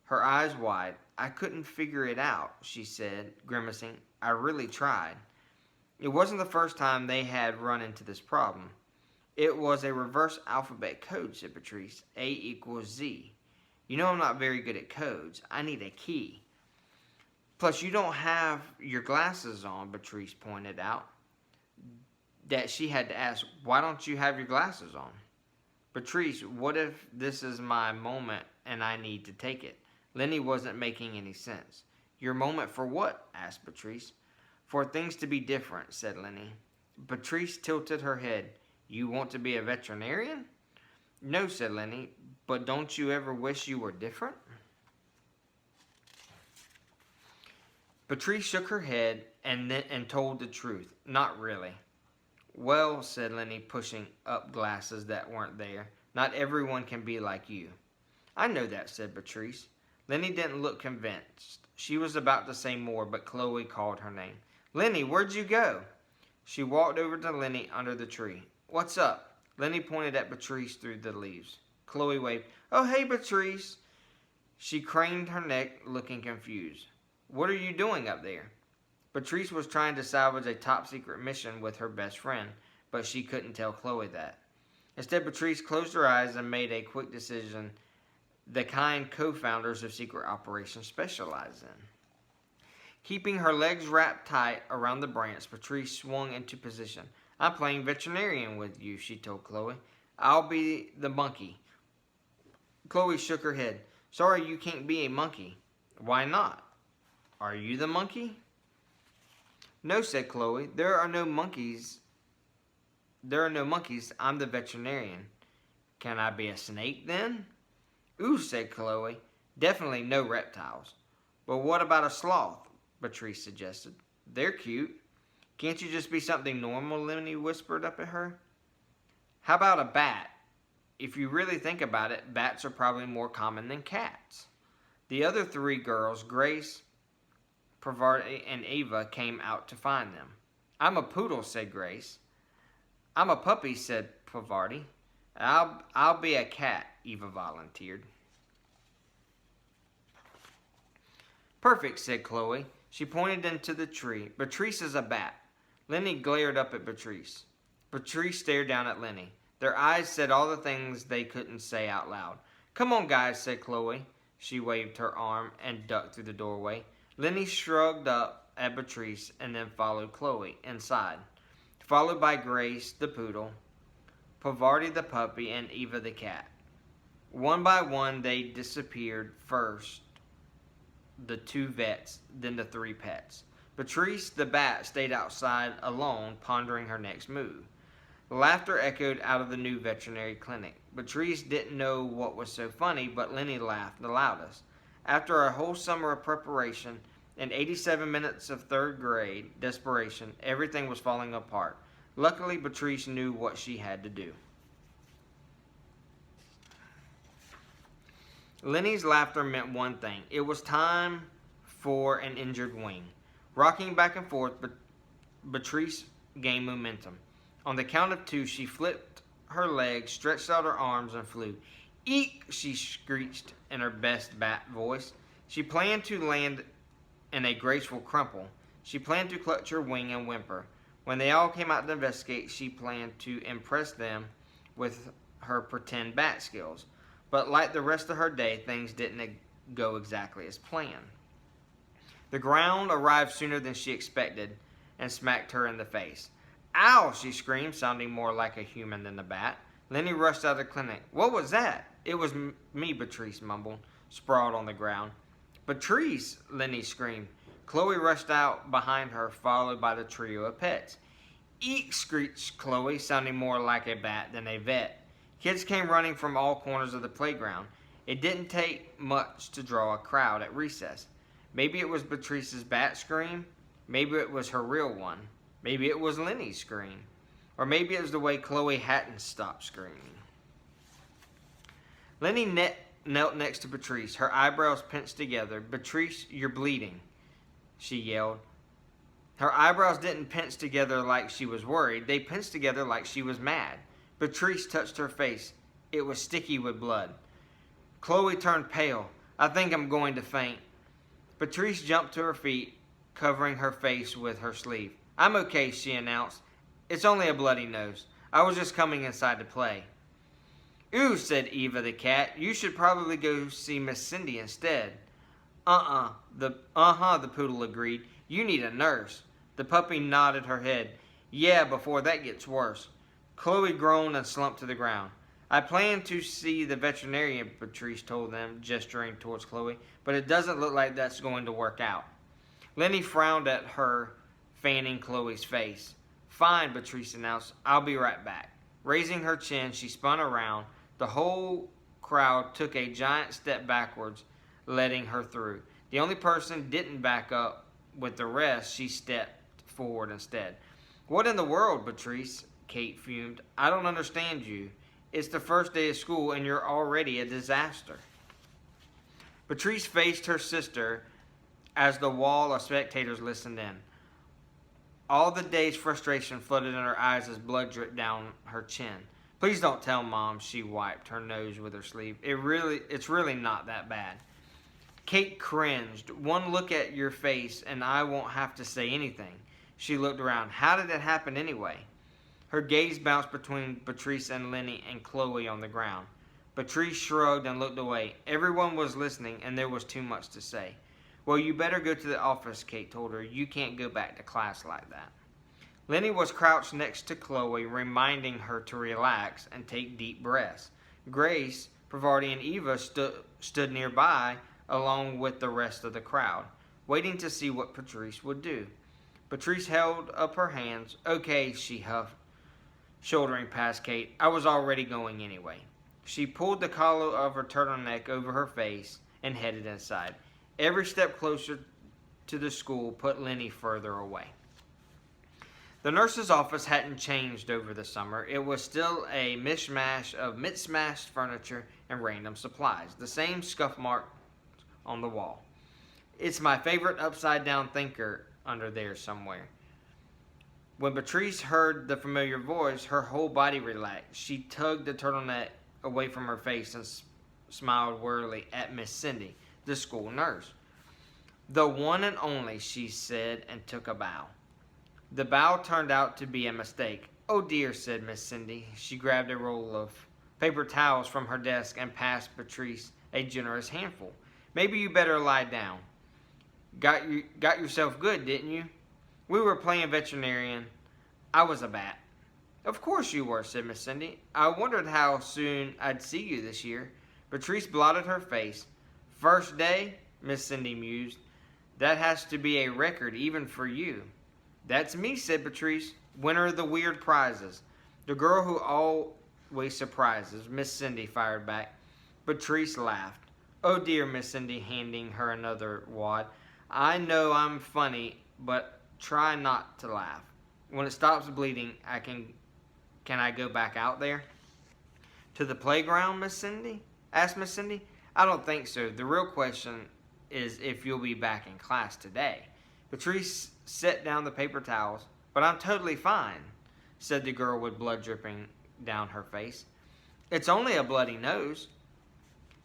her eyes wide. "I couldn't figure it out," she said, grimacing. "I really tried." It wasn't the first time they had run into this problem. "It was a reverse alphabet code," said Beatrice. "A equals Z. You know I'm not very good at codes. I need a key." "Plus, you don't have your glasses on," Beatrice pointed out. That she had to ask, "Why don't you have your glasses on?" "Beatrice, what if this is my moment and I need to take it?" Lenny wasn't making any sense. "Your moment for what?" asked Beatrice. "For things to be different," said Lenny. Beatrice tilted her head. "You want to be a veterinarian?" "No," said Lenny, "but don't you ever wish you were different?" Beatrice shook her head and told the truth. "Not really." "Well," said Lenny, pushing up glasses that weren't there, "not everyone can be like you." "I know that," said Beatrice. Lenny didn't look convinced. She was about to say more, but Chloe called her name. "Lenny, where'd you go?" She walked over to Lenny under the tree. "What's up?" Lenny pointed at Beatrice through the leaves. Chloe waved. "Oh, hey, Beatrice." She craned her neck, looking confused. "What are you doing up there?" Beatrice was trying to salvage a top-secret mission with her best friend, but she couldn't tell Chloe that. Instead, Beatrice closed her eyes and made a quick decision the kind co-founders of secret operations specialize in. Keeping her legs wrapped tight around the branch, Beatrice swung into position. "I'm playing veterinarian with you," she told Chloe. "I'll be the monkey." Chloe shook her head. "Sorry, you can't be a monkey." "Why not? Are you the monkey?" "No," said Chloe. There are no monkeys. I'm the veterinarian." "Can I be a snake then?" "Ooh," said Chloe. "Definitely no reptiles." "But what about a sloth?" Beatrice suggested. "They're cute." "Can't you just be something normal?" Lenny whispered up at her. "How about a bat? If you really think about it, bats are probably more common than cats." The other three girls, Grace, Parvati, and Eva, came out to find them. "I'm a poodle," said Grace. "I'm a puppy," said Parvati. I'll be a cat," Eva volunteered. "Perfect," said Chloe. She pointed into the tree. "Beatrice is a bat." Lenny glared up at Beatrice. Beatrice stared down at Lenny. Their eyes said all the things they couldn't say out loud. "Come on, guys," said Chloe. She waved her arm and ducked through the doorway. Lenny shrugged up at Beatrice and then followed Chloe inside, followed by Grace the poodle, Parvati the puppy, and Eva the cat. One by one they disappeared, first the two vets, then the three pets. Beatrice the bat stayed outside alone, pondering her next move. Laughter echoed out of the new veterinary clinic. Beatrice didn't know what was so funny, but Lenny laughed the loudest. After a whole summer of preparation and 87 minutes of third grade desperation, everything was falling apart. Luckily, Beatrice knew what she had to do. Lenny's laughter meant one thing. It was time for an injured wing. Rocking back and forth, Beatrice gained momentum. On the count of 2, she flipped her legs, stretched out her arms, and flew. "Eek!" she screeched in her best bat voice. She planned to land in a graceful crumple. She planned to clutch her wing and whimper. When they all came out to investigate, she planned to impress them with her pretend bat skills. But like the rest of her day, things didn't go exactly as planned. The ground arrived sooner than she expected and smacked her in the face. "Ow!" she screamed, sounding more like a human than a bat. Lenny rushed out of the clinic. "What was that?" "It was me," Beatrice mumbled, sprawled on the ground. "Beatrice!" Lenny screamed. Chloe rushed out behind her, followed by the trio of pets. "Eek!" screeched Chloe, sounding more like a bat than a vet. Kids came running from all corners of the playground. It didn't take much to draw a crowd at recess. Maybe it was Beatrice's bat scream. Maybe it was her real one. Maybe it was Lenny's scream. Or maybe it was the way Chloe hadn't stopped screaming. Lenny knelt next to Beatrice, her eyebrows pinched together. "Beatrice, you're bleeding," she yelled. Her eyebrows didn't pinch together like she was worried. They pinched together like she was mad. Beatrice touched her face. It was sticky with blood. Chloe turned pale. "I think I'm going to faint." Beatrice jumped to her feet, covering her face with her sleeve. "I'm okay," she announced. "It's only a bloody nose. I was just coming inside to play." "Ooh," said Eva the cat. "You should probably go see Miss Cindy instead." The poodle agreed. "You need a nurse." The puppy nodded her head. "Yeah, before that gets worse." Chloe groaned and slumped to the ground. "I plan to see the veterinarian," Beatrice told them, gesturing towards Chloe, "but it doesn't look like that's going to work out." Lenny frowned at her, fanning Chloe's face. "Fine," Beatrice announced. "I'll be right back." Raising her chin, she spun around. The whole crowd took a giant step backwards, letting her through. The only person didn't back up with the rest. She stepped forward instead. "What in the world, Beatrice?" Kate fumed. "I don't understand you. It's the first day of school and you're already a disaster." Beatrice faced her sister as the wall of spectators listened in. All the day's frustration flooded in her eyes as blood dripped down her chin. Please don't tell Mom. She wiped her nose with her sleeve. It's really not that bad. Kate cringed. One look at your face and I won't have to say anything. She looked around. How did it happen anyway? Her gaze bounced between Beatrice and Lenny and Chloe on the ground. Beatrice shrugged and looked away. Everyone was listening and there was too much to say. Well, you better go to the office, Kate told her. You can't go back to class like that. Lenny was crouched next to Chloe, reminding her to relax and take deep breaths. Grace, Parvati, and Eva stood nearby, along with the rest of the crowd, waiting to see what Beatrice would do. Beatrice held up her hands. Okay, she huffed, shouldering past Kate. I was already going anyway. She pulled the collar of her turtleneck over her face and headed inside. Every step closer to the school put Lenny further away. The nurse's office hadn't changed over the summer. It was still a mishmash of mix-mashed furniture and random supplies. The same scuff mark on the wall. It's my favorite upside-down thinker under there somewhere. When Beatrice heard the familiar voice, her whole body relaxed. She tugged the turtleneck away from her face and smiled wearily at Miss Cindy, the school nurse. The one and only, she said, and took a bow. The bow turned out to be a mistake. Oh dear, said Miss Cindy. She grabbed a roll of paper towels from her desk and passed Beatrice a generous handful. Maybe you better lie down. Got yourself good, didn't you? We were playing veterinarian. I was a bat. Of course you were, said Miss Cindy. I wondered how soon I'd see you this year. Beatrice blotted her face. First day, Miss Cindy mused. That has to be a record even for you. That's me, said Beatrice, winner of the weird prizes. The girl who always surprises, Miss Cindy fired back. Beatrice laughed. Oh dear, Miss Cindy, handing her another wad. I know I'm funny, but try not to laugh. When it stops bleeding, can I go back out there? To the playground, Miss Cindy? Asked Miss Cindy. I don't think so. The real question is if you'll be back in class today. Beatrice set down the paper towels. But I'm totally fine, said the girl with blood dripping down her face. It's only a bloody nose.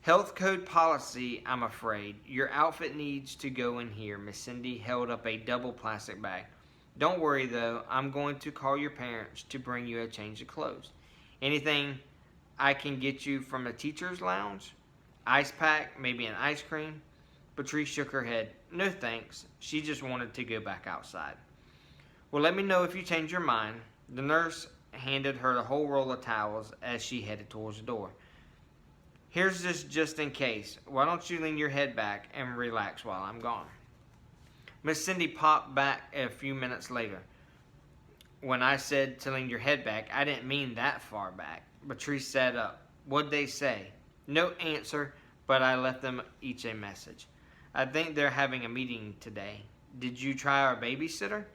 Health code policy, I'm afraid. Your outfit needs to go in here. Miss Cindy held up a double plastic bag. Don't worry, though. I'm going to call your parents to bring you a change of clothes. Anything I can get you from the teacher's lounge? Ice pack, maybe an ice cream? Beatrice shook her head. No thanks. She just wanted to go back outside. Well, let me know if you change your mind. The nurse handed her the whole roll of towels as she headed towards the door. Here's this just in case. Why don't you lean your head back and relax while I'm gone? Miss Cindy popped back a few minutes later. When I said to lean your head back, I didn't mean that far back. Beatrice sat up. What'd they say? No answer, but I left them each a message. I think they're having a meeting today. Did you try our babysitter?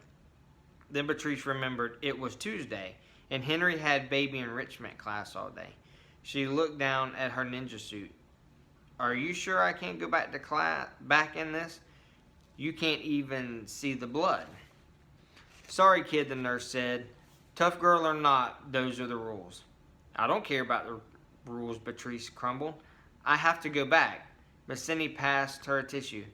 Then Beatrice remembered it was Tuesday, and Henry had baby enrichment class all day. She looked down at her ninja suit. Are you sure I can't go back to class, back in this? You can't even see the blood. Sorry, kid, the nurse said. Tough girl or not, those are the rules. I don't care about the rules, Beatrice crumbled. I have to go back. Miss Cindy passed her a tissue.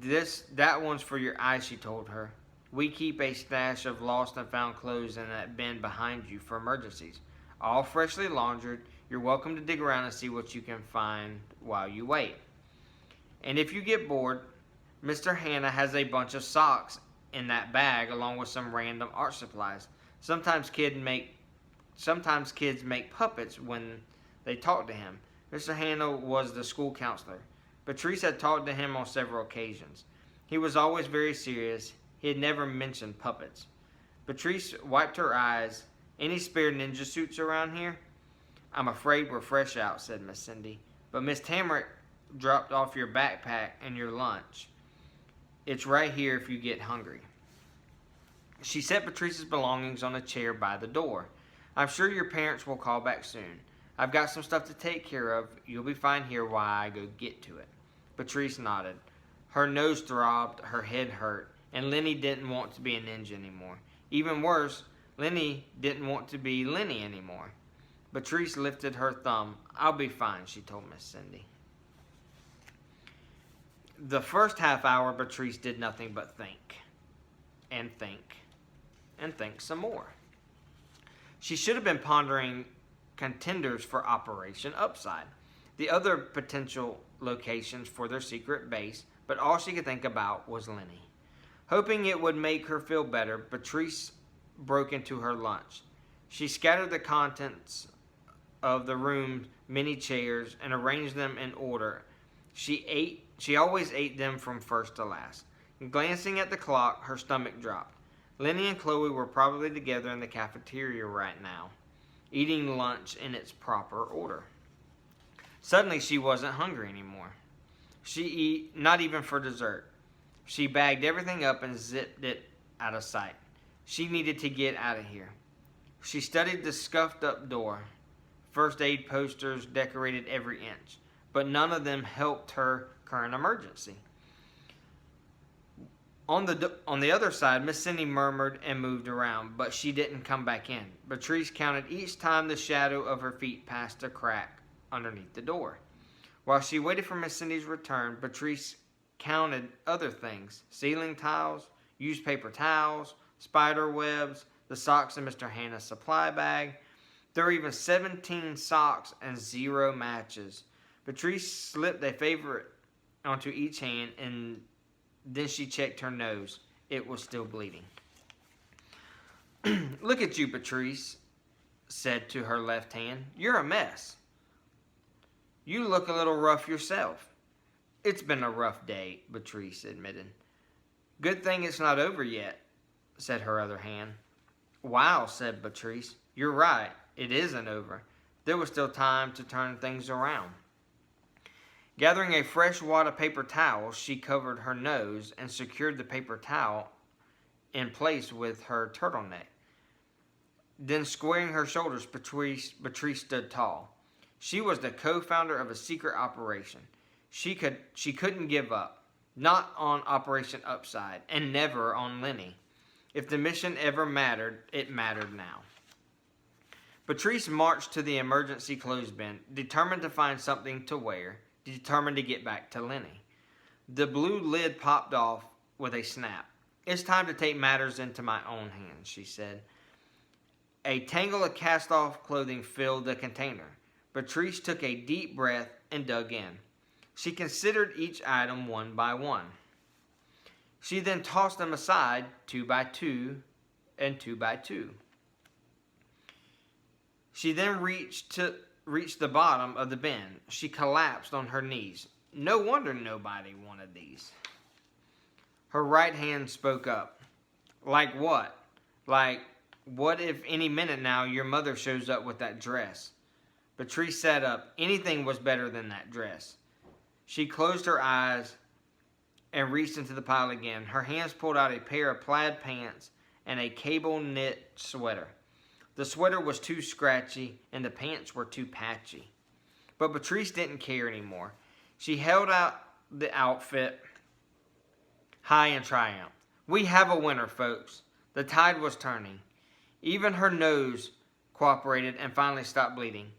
That one's for your eyes, she told her. We keep a stash of lost and found clothes in that bin behind you for emergencies. All freshly laundered. You're welcome to dig around and see what you can find while you wait. And if you get bored, Mr. Hannah has a bunch of socks in that bag along with some random art supplies. Sometimes kids make puppets when they talk to him. Mr. Hannah was the school counselor. Beatrice had talked to him on several occasions. He was always very serious. He had never mentioned puppets. Beatrice wiped her eyes. Any spare ninja suits around here? I'm afraid we're fresh out, said Miss Cindy. But Miss Tamarick dropped off your backpack and your lunch. It's right here if you get hungry. She set Beatrice's belongings on a chair by the door. I'm sure your parents will call back soon. I've got some stuff to take care of. You'll be fine here while I go get to it. Beatrice nodded. Her nose throbbed, her head hurt, and Lenny didn't want to be a ninja anymore. Even worse, Lenny didn't want to be Lenny anymore. Beatrice lifted her thumb. "I'll be fine," she told Miss Cindy. The first half hour, Beatrice did nothing but think, and think, and think some more. She should have been pondering contenders for Operation Upside, the other potential locations for their secret base, but all she could think about was Lenny. Hoping it would make her feel better, Beatrice broke into her lunch. She scattered the contents of the room's many chairs and arranged them in order. She always ate them from first to last. Glancing at the clock, her stomach dropped. Lenny and Chloe were probably together in the cafeteria right now, eating lunch in its proper order. Suddenly, she wasn't hungry anymore. Not even for dessert. She bagged everything up and zipped it out of sight. She needed to get out of here. She studied the scuffed up door. First aid posters decorated every inch, but none of them helped her current emergency. On the other side, Miss Cindy murmured and moved around, but she didn't come back in. Beatrice counted each time the shadow of her feet passed a crack underneath the door. While she waited for Miss Cindy's return, Beatrice counted other things: ceiling tiles, used paper towels, spider webs, the socks in Mr. Hannah's supply bag. There were even 17 socks and 0 matches. Beatrice slipped a favorite onto each hand, and then she checked her nose. It was still bleeding. "Look at you," Beatrice said to her left hand. "You're a mess. You look a little rough yourself." "It's been a rough day," Beatrice admitted. "Good thing it's not over yet," said her other hand. "Wow," said Beatrice. "You're right. It isn't over. There was still time to turn things around." Gathering a fresh wad of paper towels, she covered her nose and secured the paper towel in place with her turtleneck. Then, squaring her shoulders, Beatrice stood tall. She was the co-founder of a secret operation. She couldn't give up. Not on Operation Upside, and never on Lenny. If the mission ever mattered, it mattered now. Beatrice marched to the emergency clothes bin, determined to find something to wear, determined to get back to Lenny. The blue lid popped off with a snap. "It's time to take matters into my own hands," she said. A tangle of cast-off clothing filled the container. Beatrice took a deep breath and dug in. She considered each item one by one. She then tossed them aside, 2 by 2 and 2 by 2. She then reached the bottom of the bin. She collapsed on her knees. No wonder nobody wanted these. Her right hand spoke up. "Like what? Like, what if any minute now your mother shows up with that dress?" Beatrice sat up. Anything was better than that dress. She closed her eyes and reached into the pile again. Her hands pulled out a pair of plaid pants and a cable knit sweater. The sweater was too scratchy and the pants were too patchy. But Beatrice didn't care anymore. She held out the outfit high in triumph. "We have a winner, folks." The tide was turning. Even her nose cooperated and finally stopped bleeding.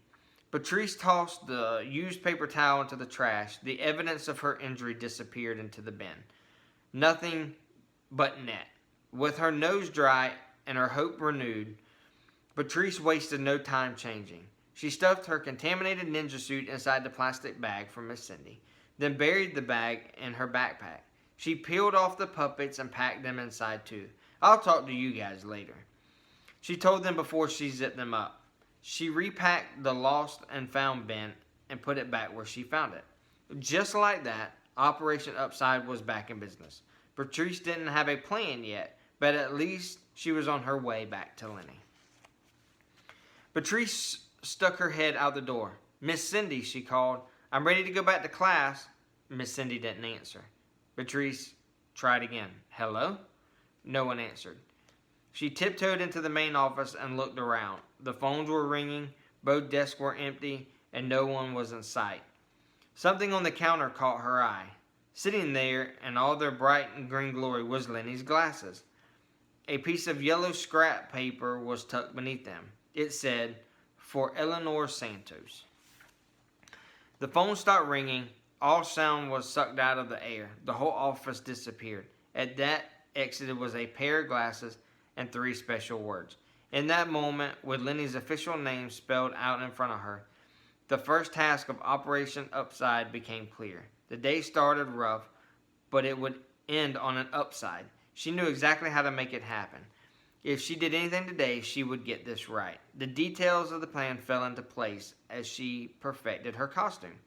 Beatrice tossed the used paper towel into the trash. The evidence of her injury disappeared into the bin. Nothing but net. With her nose dry and her hope renewed, Beatrice wasted no time changing. She stuffed her contaminated ninja suit inside the plastic bag from Miss Cindy, then buried the bag in her backpack. She peeled off the puppets and packed them inside too. "I'll talk to you guys later," she told them before she zipped them up. She repacked the lost and found bin and put it back where she found it. Just like that, Operation Upside was back in business. Beatrice didn't have a plan yet, but at least she was on her way back to Lenny. Beatrice stuck her head out the door. "Miss Cindy," she called. "I'm ready to go back to class." Miss Cindy didn't answer. Beatrice tried again. "Hello?" No one answered. She tiptoed into the main office and looked around. The phones were ringing, both desks were empty, and no one was in sight. Something on the counter caught her eye. Sitting there in all their bright and green glory was Lenny's glasses. A piece of yellow scrap paper was tucked beneath them. It said, for Eleanor Santos. The phone stopped ringing. All sound was sucked out of the air. The whole office disappeared. At that exited was a pair of glasses and 3 special words. In that moment, with Lenny's official name spelled out in front of her, the first task of Operation Upside became clear. The day started rough, but it would end on an upside. She knew exactly how to make it happen. If she did anything today, she would get this right. The details of the plan fell into place as she perfected her costume.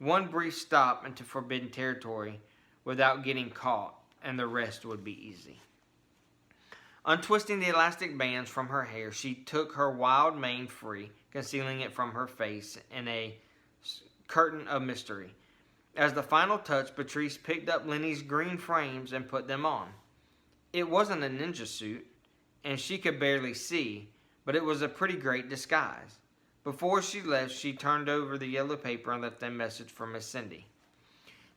One brief stop into forbidden territory without getting caught, and the rest would be easy. Untwisting the elastic bands from her hair, she took her wild mane free, concealing it from her face in a curtain of mystery. As the final touch, Beatrice picked up Lenny's green frames and put them on. It wasn't a ninja suit, and she could barely see, but it was a pretty great disguise. Before she left, she turned over the yellow paper and left a message for Miss Cindy.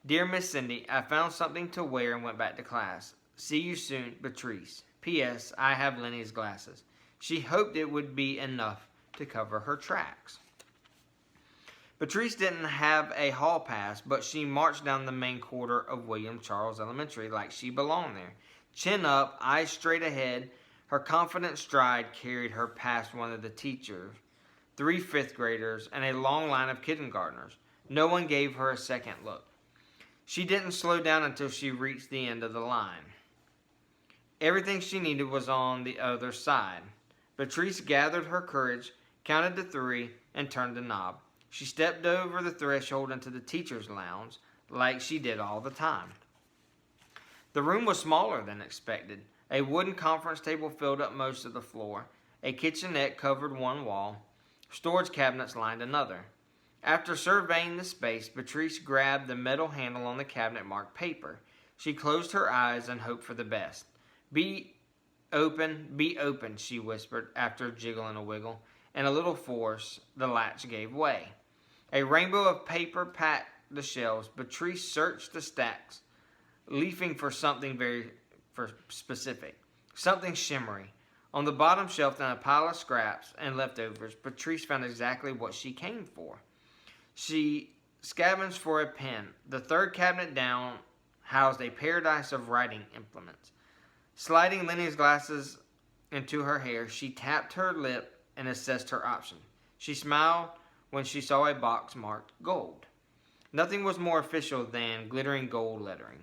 Dear Miss Cindy, I found something to wear and went back to class. See you soon, Beatrice. P.S. I have Lenny's glasses. She hoped it would be enough to cover her tracks. Beatrice didn't have a hall pass, but she marched down the main corridor of William Charles Elementary like she belonged there. Chin up, eyes straight ahead, her confident stride carried her past one of the teachers, 3 fifth graders, and a long line of kindergartners. No one gave her a second look. She didn't slow down until she reached the end of the line. Everything she needed was on the other side. Beatrice gathered her courage, counted to 3, and turned the knob. She stepped over the threshold into the teacher's lounge like she did all the time. The room was smaller than expected. A wooden conference table filled up most of the floor. A kitchenette covered one wall. Storage cabinets lined another. After surveying the space, Beatrice grabbed the metal handle on the cabinet marked paper. She closed her eyes and hoped for the best. Be open, she whispered after a jiggle and a wiggle. In a little force, the latch gave way. A rainbow of paper packed the shelves. Beatrice searched the stacks, leafing for something very specific, something shimmery. On the bottom shelf, in a pile of scraps and leftovers, Beatrice found exactly what she came for. She scavenged for a pen. The third cabinet down housed a paradise of writing implements. Sliding Lenny's glasses into her hair, she tapped her lip and assessed her option. She smiled when she saw a box marked gold. Nothing was more official than glittering gold lettering.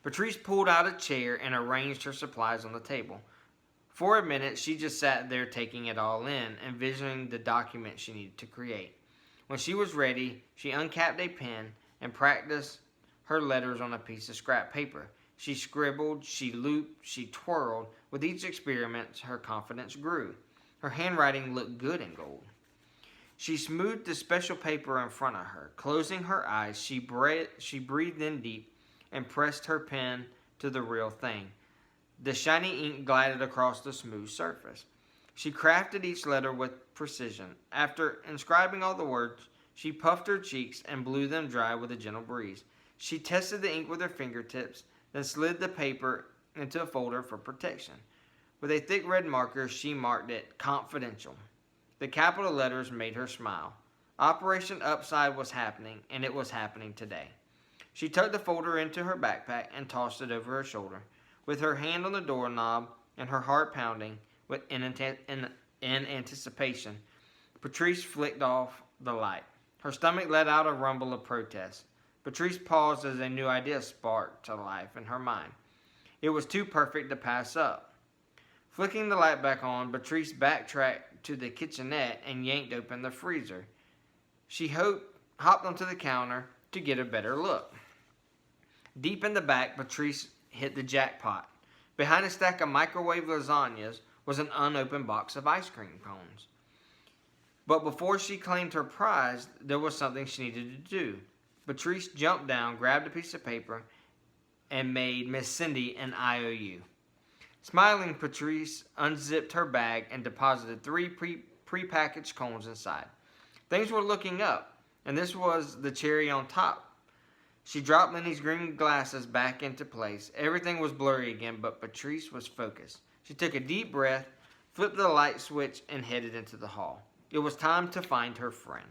Beatrice pulled out a chair and arranged her supplies on the table. For a minute, she just sat there taking it all in, envisioning the document she needed to create. When she was ready, she uncapped a pen and practiced her letters on a piece of scrap paper. She scribbled, she looped, she twirled. With each experiment, her confidence grew. Her handwriting looked good in gold. She smoothed the special paper in front of her. Closing her eyes, she breathed in deep and pressed her pen to the real thing. The shiny ink glided across the smooth surface. She crafted each letter with precision. After inscribing all the words, she puffed her cheeks and blew them dry with a gentle breeze. She tested the ink with her fingertips, then slid the paper into a folder for protection. With a thick red marker, she marked it Confidential. The capital letters made her smile. Operation Upside was happening, and it was happening today. She tucked the folder into her backpack and tossed it over her shoulder. With her hand on the doorknob and her heart pounding in anticipation, Beatrice flicked off the light. Her stomach let out a rumble of protest. Beatrice paused as a new idea sparked to life in her mind. It was too perfect to pass up. Flicking the light back on, Beatrice backtracked to the kitchenette and yanked open the freezer. She hopped onto the counter to get a better look. Deep in the back, Beatrice hit the jackpot. Behind a stack of microwave lasagnas was an unopened box of ice cream cones. But before she claimed her prize, there was something she needed to do. Beatrice jumped down, grabbed a piece of paper, and made Miss Cindy an IOU. Smiling, Beatrice unzipped her bag and deposited 3 prepackaged cones inside. Things were looking up, and this was the cherry on top. She dropped Lenny's green glasses back into place. Everything was blurry again, but Beatrice was focused. She took a deep breath, flipped the light switch, and headed into the hall. It was time to find her friend.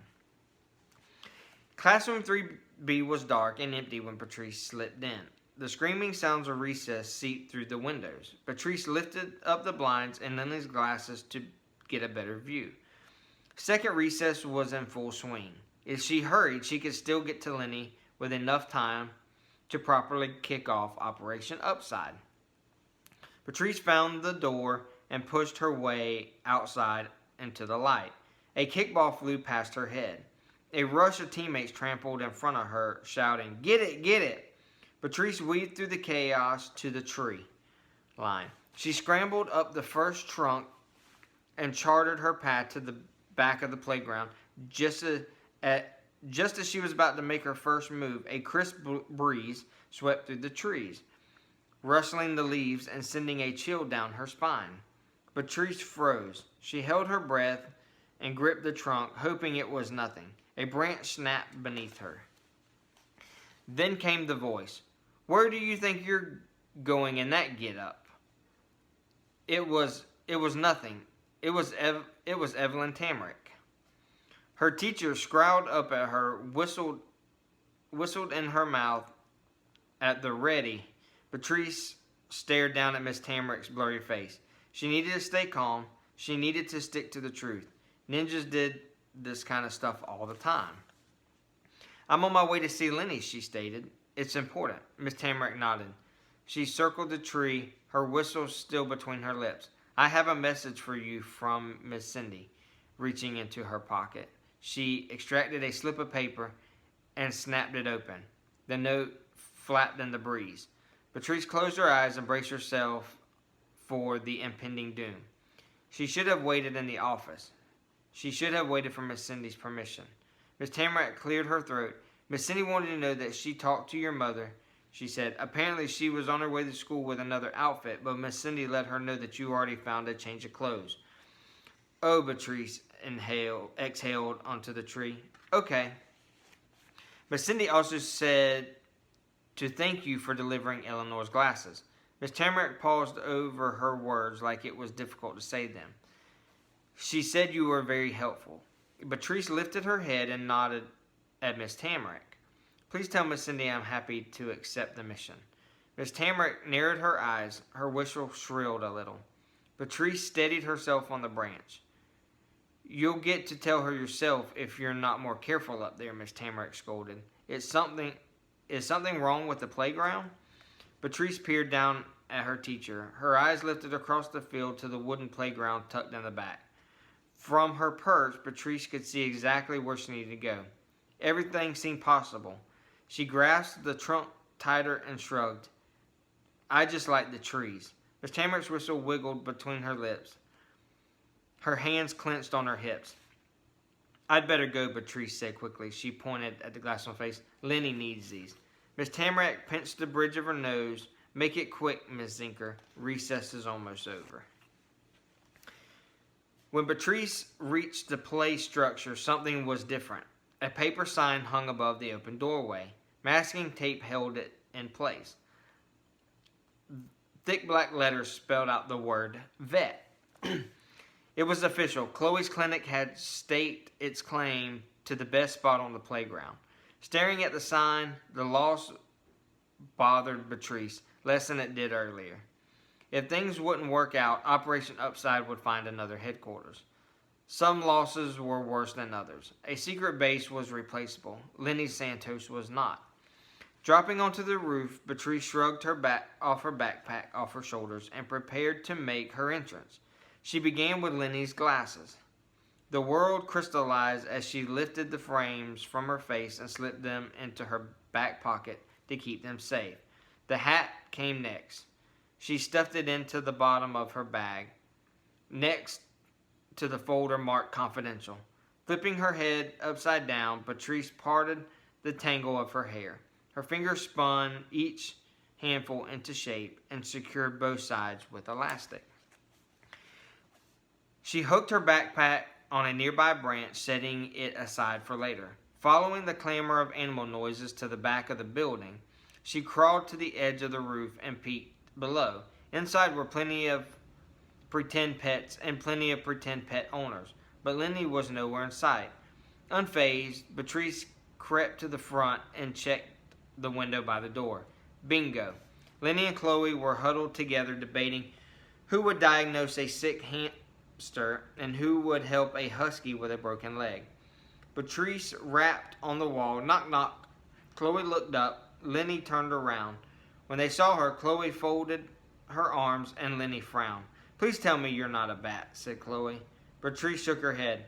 Classroom 3B was dark and empty when Beatrice slipped in. The screaming sounds of recess seeped through the windows. Beatrice lifted up the blinds and Lily's glasses to get a better view. Second recess was in full swing. If she hurried, she could still get to Lenny with enough time to properly kick off Operation Upside. Beatrice found the door and pushed her way outside into the light. A kickball flew past her head. A rush of teammates trampled in front of her, shouting, "Get it, get it!" Beatrice weaved through the chaos to the tree line. She scrambled up the first trunk and charted her path to the back of the playground. Just as she was about to make her first move, a crisp breeze swept through the trees, rustling the leaves and sending a chill down her spine. Beatrice froze. She held her breath and gripped the trunk, hoping it was nothing. A branch snapped beneath her. Then came the voice. "Where do you think you're going in that get-up?" It was nothing. It was Evelyn Tamarick. Her teacher scowled up at her, whistled in her mouth at the ready. Beatrice stared down at Miss Tamarick's blurry face. She needed to stay calm. She needed to stick to the truth. Ninjas did this kind of stuff all the time. "I'm on my way to see Lenny," she stated. "It's important." Miss Tamarick nodded. She circled the tree, her whistle still between her lips. "I have a message for you from Miss Cindy." Reaching into her pocket, she extracted a slip of paper and snapped it open. The note flapped in the breeze. Beatrice closed her eyes and braced herself for the impending doom. She should have waited in the office. She should have waited for Miss Cindy's permission. Miss Tamarick cleared her throat. "Miss Cindy wanted to know that she talked to your mother," she said. "Apparently she was on her way to school with another outfit, but Miss Cindy let her know that you already found a change of clothes." "Oh," Beatrice exhaled onto the tree. "Okay." Miss Cindy also said to thank you for delivering Eleanor's glasses. Miss Tamarick paused over her words like it was difficult to say them. "She said you were very helpful." Beatrice lifted her head and nodded at Miss Tamarick. "Please tell Miss Cindy I'm happy to accept the mission." Miss Tamarick narrowed her eyes. Her whistle shrilled a little. Beatrice steadied herself on the branch. "You'll get to tell her yourself if you're not more careful up there," Miss Tamarick scolded. Is something wrong with the playground?" Beatrice peered down at her teacher. Her eyes lifted across the field to the wooden playground tucked in the back. From her perch, Beatrice could see exactly where she needed to go. Everything seemed possible. She grasped the trunk tighter and shrugged. "I just like the trees." Miss Tamarick's whistle wiggled between her lips. Her hands clenched on her hips. "I'd better go," Beatrice said quickly. She pointed at the glass on her face. "Lenny needs these." Miss Tamarick pinched the bridge of her nose. "Make it quick, Miss Zinker. Recess is almost over." When Beatrice reached the play structure, something was different. A paper sign hung above the open doorway. Masking tape held it in place. Thick black letters spelled out the word vet. It was official. Chloe's clinic had staked its claim to the best spot on the playground. Staring at the sign, the loss bothered Beatrice less than it did earlier. If things wouldn't work out, Operation Upside would find another headquarters. Some losses were worse than others. A secret base was replaceable. Lenny Santos was not. Dropping onto the roof, Beatrice shrugged her backpack off her shoulders and prepared to make her entrance. She began with Lenny's glasses. The world crystallized as she lifted the frames from her face and slipped them into her back pocket to keep them safe. The hat came next. She stuffed it into the bottom of her bag, next to the folder marked confidential. Flipping her head upside down, Beatrice parted the tangle of her hair. Her fingers spun each handful into shape and secured both sides with elastic. She hooked her backpack on a nearby branch, setting it aside for later. Following the clamor of animal noises to the back of the building, she crawled to the edge of the roof and peeked below. Inside were plenty of pretend pets and plenty of pretend pet owners. but Lenny was nowhere in sight. Unfazed, Beatrice crept to the front and checked the window by the door. Bingo. Lenny and Chloe were huddled together debating who would diagnose a sick hamster and who would help a husky with a broken leg. Beatrice rapped on the wall. Knock, knock. Chloe looked up. Lenny turned around. When they saw her, Chloe folded her arms and Lenny frowned. Please tell me you're not a bat, said Chloe. Beatrice shook her head.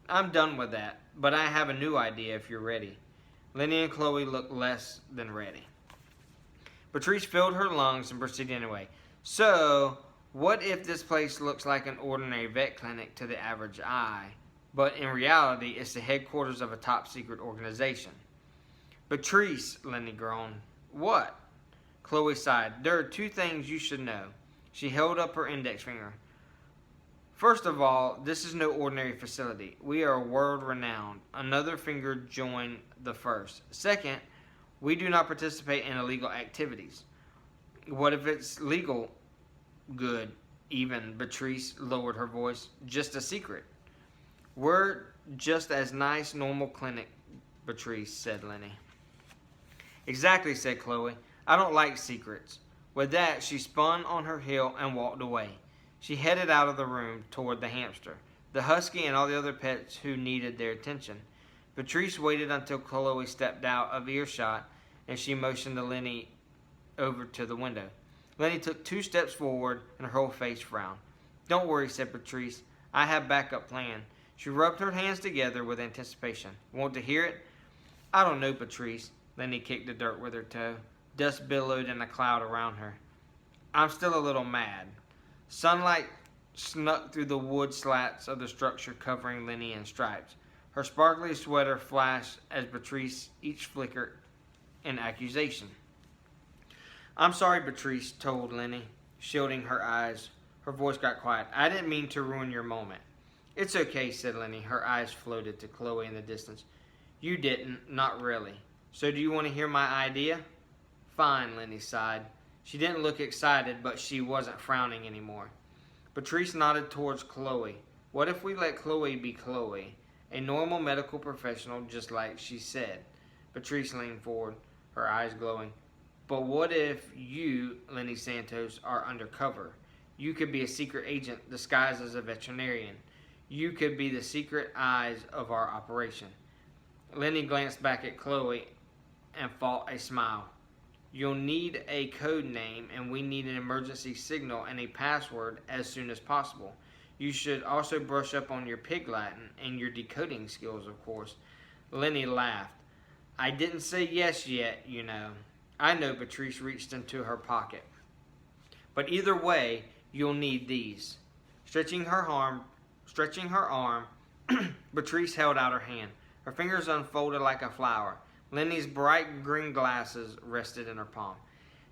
I'm done with that, but I have a new idea if you're ready. Lenny and Chloe looked less than ready. Beatrice filled her lungs and proceeded anyway. So, what if this place looks like an ordinary vet clinic to the average eye, but in reality it's the headquarters of a top-secret organization? Beatrice, Lenny groaned. What? Chloe sighed. There are two things you should know. She held up her index finger. First of all, this is no ordinary facility. We are world-renowned. Another finger joined the first. Second, we do not participate in illegal activities. What if it's legal? Good. Even Beatrice lowered her voice. Just a secret. We're just as nice, normal clinic, Beatrice, said Lenny. Exactly, said Chloe. I don't like secrets. With that, she spun on her heel and walked away. She headed out of the room toward the hamster, the husky, and all the other pets who needed their attention. Beatrice waited until Chloe stepped out of earshot, and she motioned to Lenny over to the window. Lenny took 2 steps forward, and her whole face frowned. Don't worry, said Beatrice. I have a backup plan. She rubbed her hands together with anticipation. Want to hear it? I don't know, Beatrice. Lenny kicked the dirt with her toe. Dust billowed in a cloud around her. I'm still a little mad. Sunlight snuck through the wood slats of the structure covering Lenny in stripes. Her sparkly sweater flashed as Beatrice each flickered in accusation. I'm sorry, Beatrice told Lenny, shielding her eyes. Her voice got quiet. I didn't mean to ruin your moment. It's okay, said Lenny. Her eyes floated to Chloe in the distance. You didn't, not really. So do you want to hear my idea? Fine, Lenny sighed. She didn't look excited, but she wasn't frowning anymore. Beatrice nodded towards Chloe. What if we let Chloe be Chloe, a normal medical professional just like she said? Beatrice leaned forward, her eyes glowing. But what if you, Lenny Santos, are undercover? You could be a secret agent disguised as a veterinarian. You could be the secret eyes of our operation. Lenny glanced back at Chloe and fought a smile. You'll need a code name, and we need an emergency signal and a password as soon as possible. You should also brush up on your pig Latin and your decoding skills, of course. Lenny laughed. I didn't say yes yet, you know. I know. Beatrice reached into her pocket. But either way, you'll need these. Stretching her arm, Beatrice held out her hand. Her fingers unfolded like a flower. Lenny's bright green glasses rested in her palm.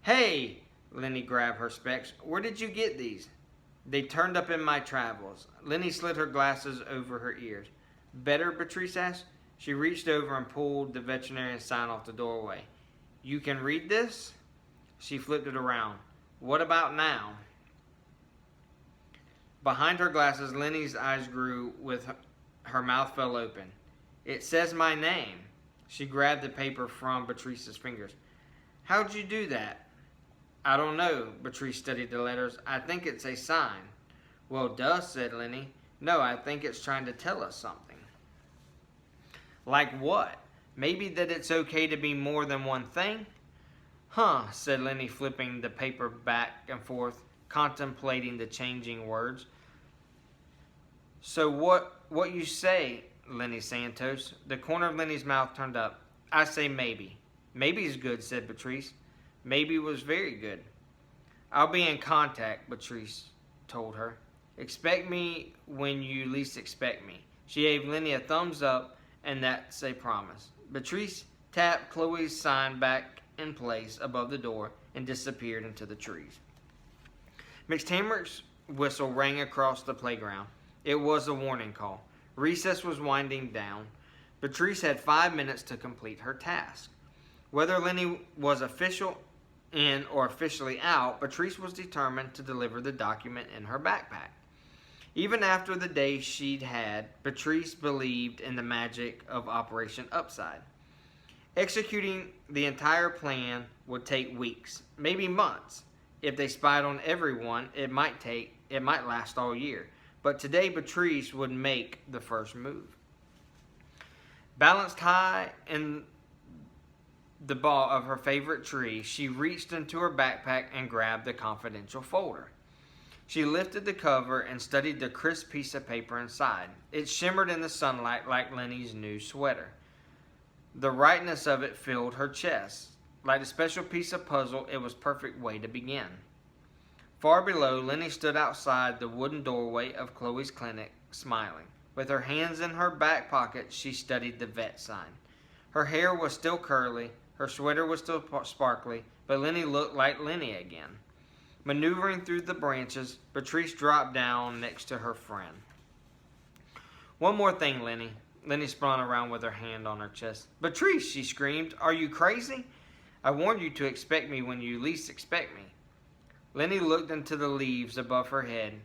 Hey! Lenny grabbed her specs. Where did you get these? They turned up in my travels. Lenny slid her glasses over her ears. Better? Beatrice asked. She reached over and pulled the veterinarian sign off the doorway. You can read this? She flipped it around. What about now? Behind her glasses, Lenny's eyes grew with her mouth fell open. It says my name. She grabbed the paper from Beatrice's fingers. How'd you do that? I don't know. Beatrice studied the letters. I think it's a sign. Well, duh, said Lenny. No, I think it's trying to tell us something. Like what? Maybe that it's okay to be more than one thing? Huh, said Lenny, flipping the paper back and forth, contemplating the changing words. So what you say, Lenny Santos? The corner of Lenny's mouth turned up. I say maybe. Maybe's good, said Beatrice. Maybe was very good. I'll be in contact, Beatrice told her. Expect me when you least expect me. She gave Lenny a thumbs up, and that's a promise. Beatrice tapped Chloe's sign back in place above the door and disappeared into the trees. McTammer's whistle rang across the playground. It was a warning call. Recess was winding down. Beatrice had 5 minutes to complete her task. Whether Lenny was official in or officially out, Beatrice was determined to deliver the document in her backpack. Even after the day she'd had, Beatrice believed in the magic of Operation Upside. Executing the entire plan would take weeks, maybe months. If they spied on everyone, it might last all year. But today Beatrice would make the first move. Balanced high in the bough of her favorite tree, she reached into her backpack and grabbed the confidential folder. She lifted the cover and studied the crisp piece of paper inside. It shimmered in the sunlight like Lenny's new sweater. The rightness of it filled her chest. Like a special piece of puzzle, it was a perfect way to begin. Far below, Lenny stood outside the wooden doorway of Chloe's clinic, smiling. With her hands in her back pocket, she studied the vet sign. Her hair was still curly, her sweater was still sparkly, but Lenny looked like Lenny again. Maneuvering through the branches, Beatrice dropped down next to her friend. "One more thing, Lenny." Lenny spun around with her hand on her chest. "Beatrice," she screamed, "are you crazy? I warned you to expect me when you least expect me." Lenny looked into the leaves above her head.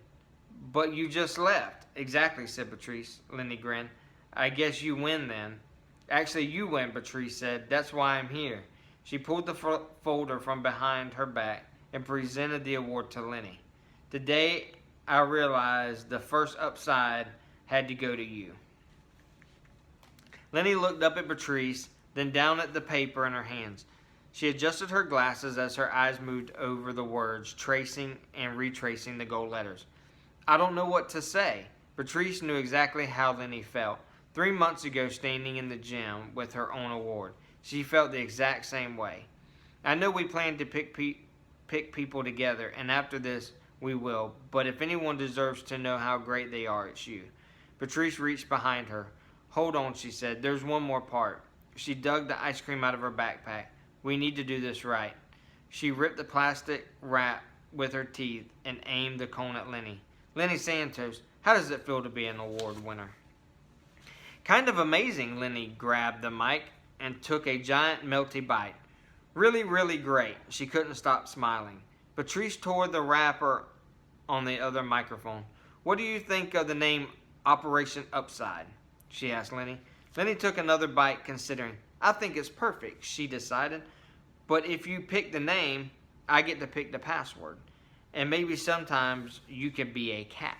"But you just left." "Exactly," said Beatrice. Lenny grinned. "I guess you win then." "Actually, you win," Beatrice said. "That's why I'm here." She pulled the folder from behind her back and presented the award to Lenny. "Today, I realized the first upside had to go to you." Lenny looked up at Beatrice, then down at the paper in her hands. She adjusted her glasses as her eyes moved over the words, tracing and retracing the gold letters. "I don't know what to say." Beatrice knew exactly how Lenny felt. 3 months ago, standing in the gym with her own award, she felt the exact same way. "I know we planned to pick people together, and after this, we will. But if anyone deserves to know how great they are, it's you." Beatrice reached behind her. "Hold on," she said. "There's one more part." She dug the ice cream out of her backpack. "We need to do this right." She ripped the plastic wrap with her teeth and aimed the cone at Lenny. "Lenny Santos, how does it feel to be an award winner?" "Kind of amazing." Lenny grabbed the mic and took a giant melty bite. "Really, really great." She couldn't stop smiling. Beatrice tore the wrapper on the other microphone. "What do you think of the name Operation Upside?" she asked Lenny. Lenny took another bite, considering. "I think it's perfect," she decided. "But if you pick the name, I get to pick the password. And maybe sometimes you can be a cat."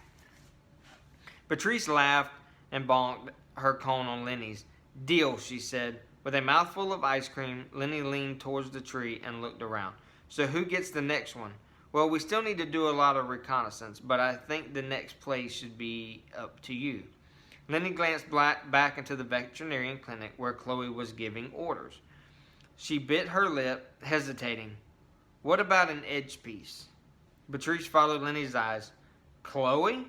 Beatrice laughed and bonked her cone on Lenny's. "Deal," she said. With a mouthful of ice cream, Lenny leaned towards the tree and looked around. "So who gets the next one?" "Well, we still need to do a lot of reconnaissance, but I think the next place should be up to you." Lenny glanced back into the veterinarian clinic where Chloe was giving orders. She bit her lip, hesitating. "What about an edge piece?" Beatrice followed Lenny's eyes. "Chloe?"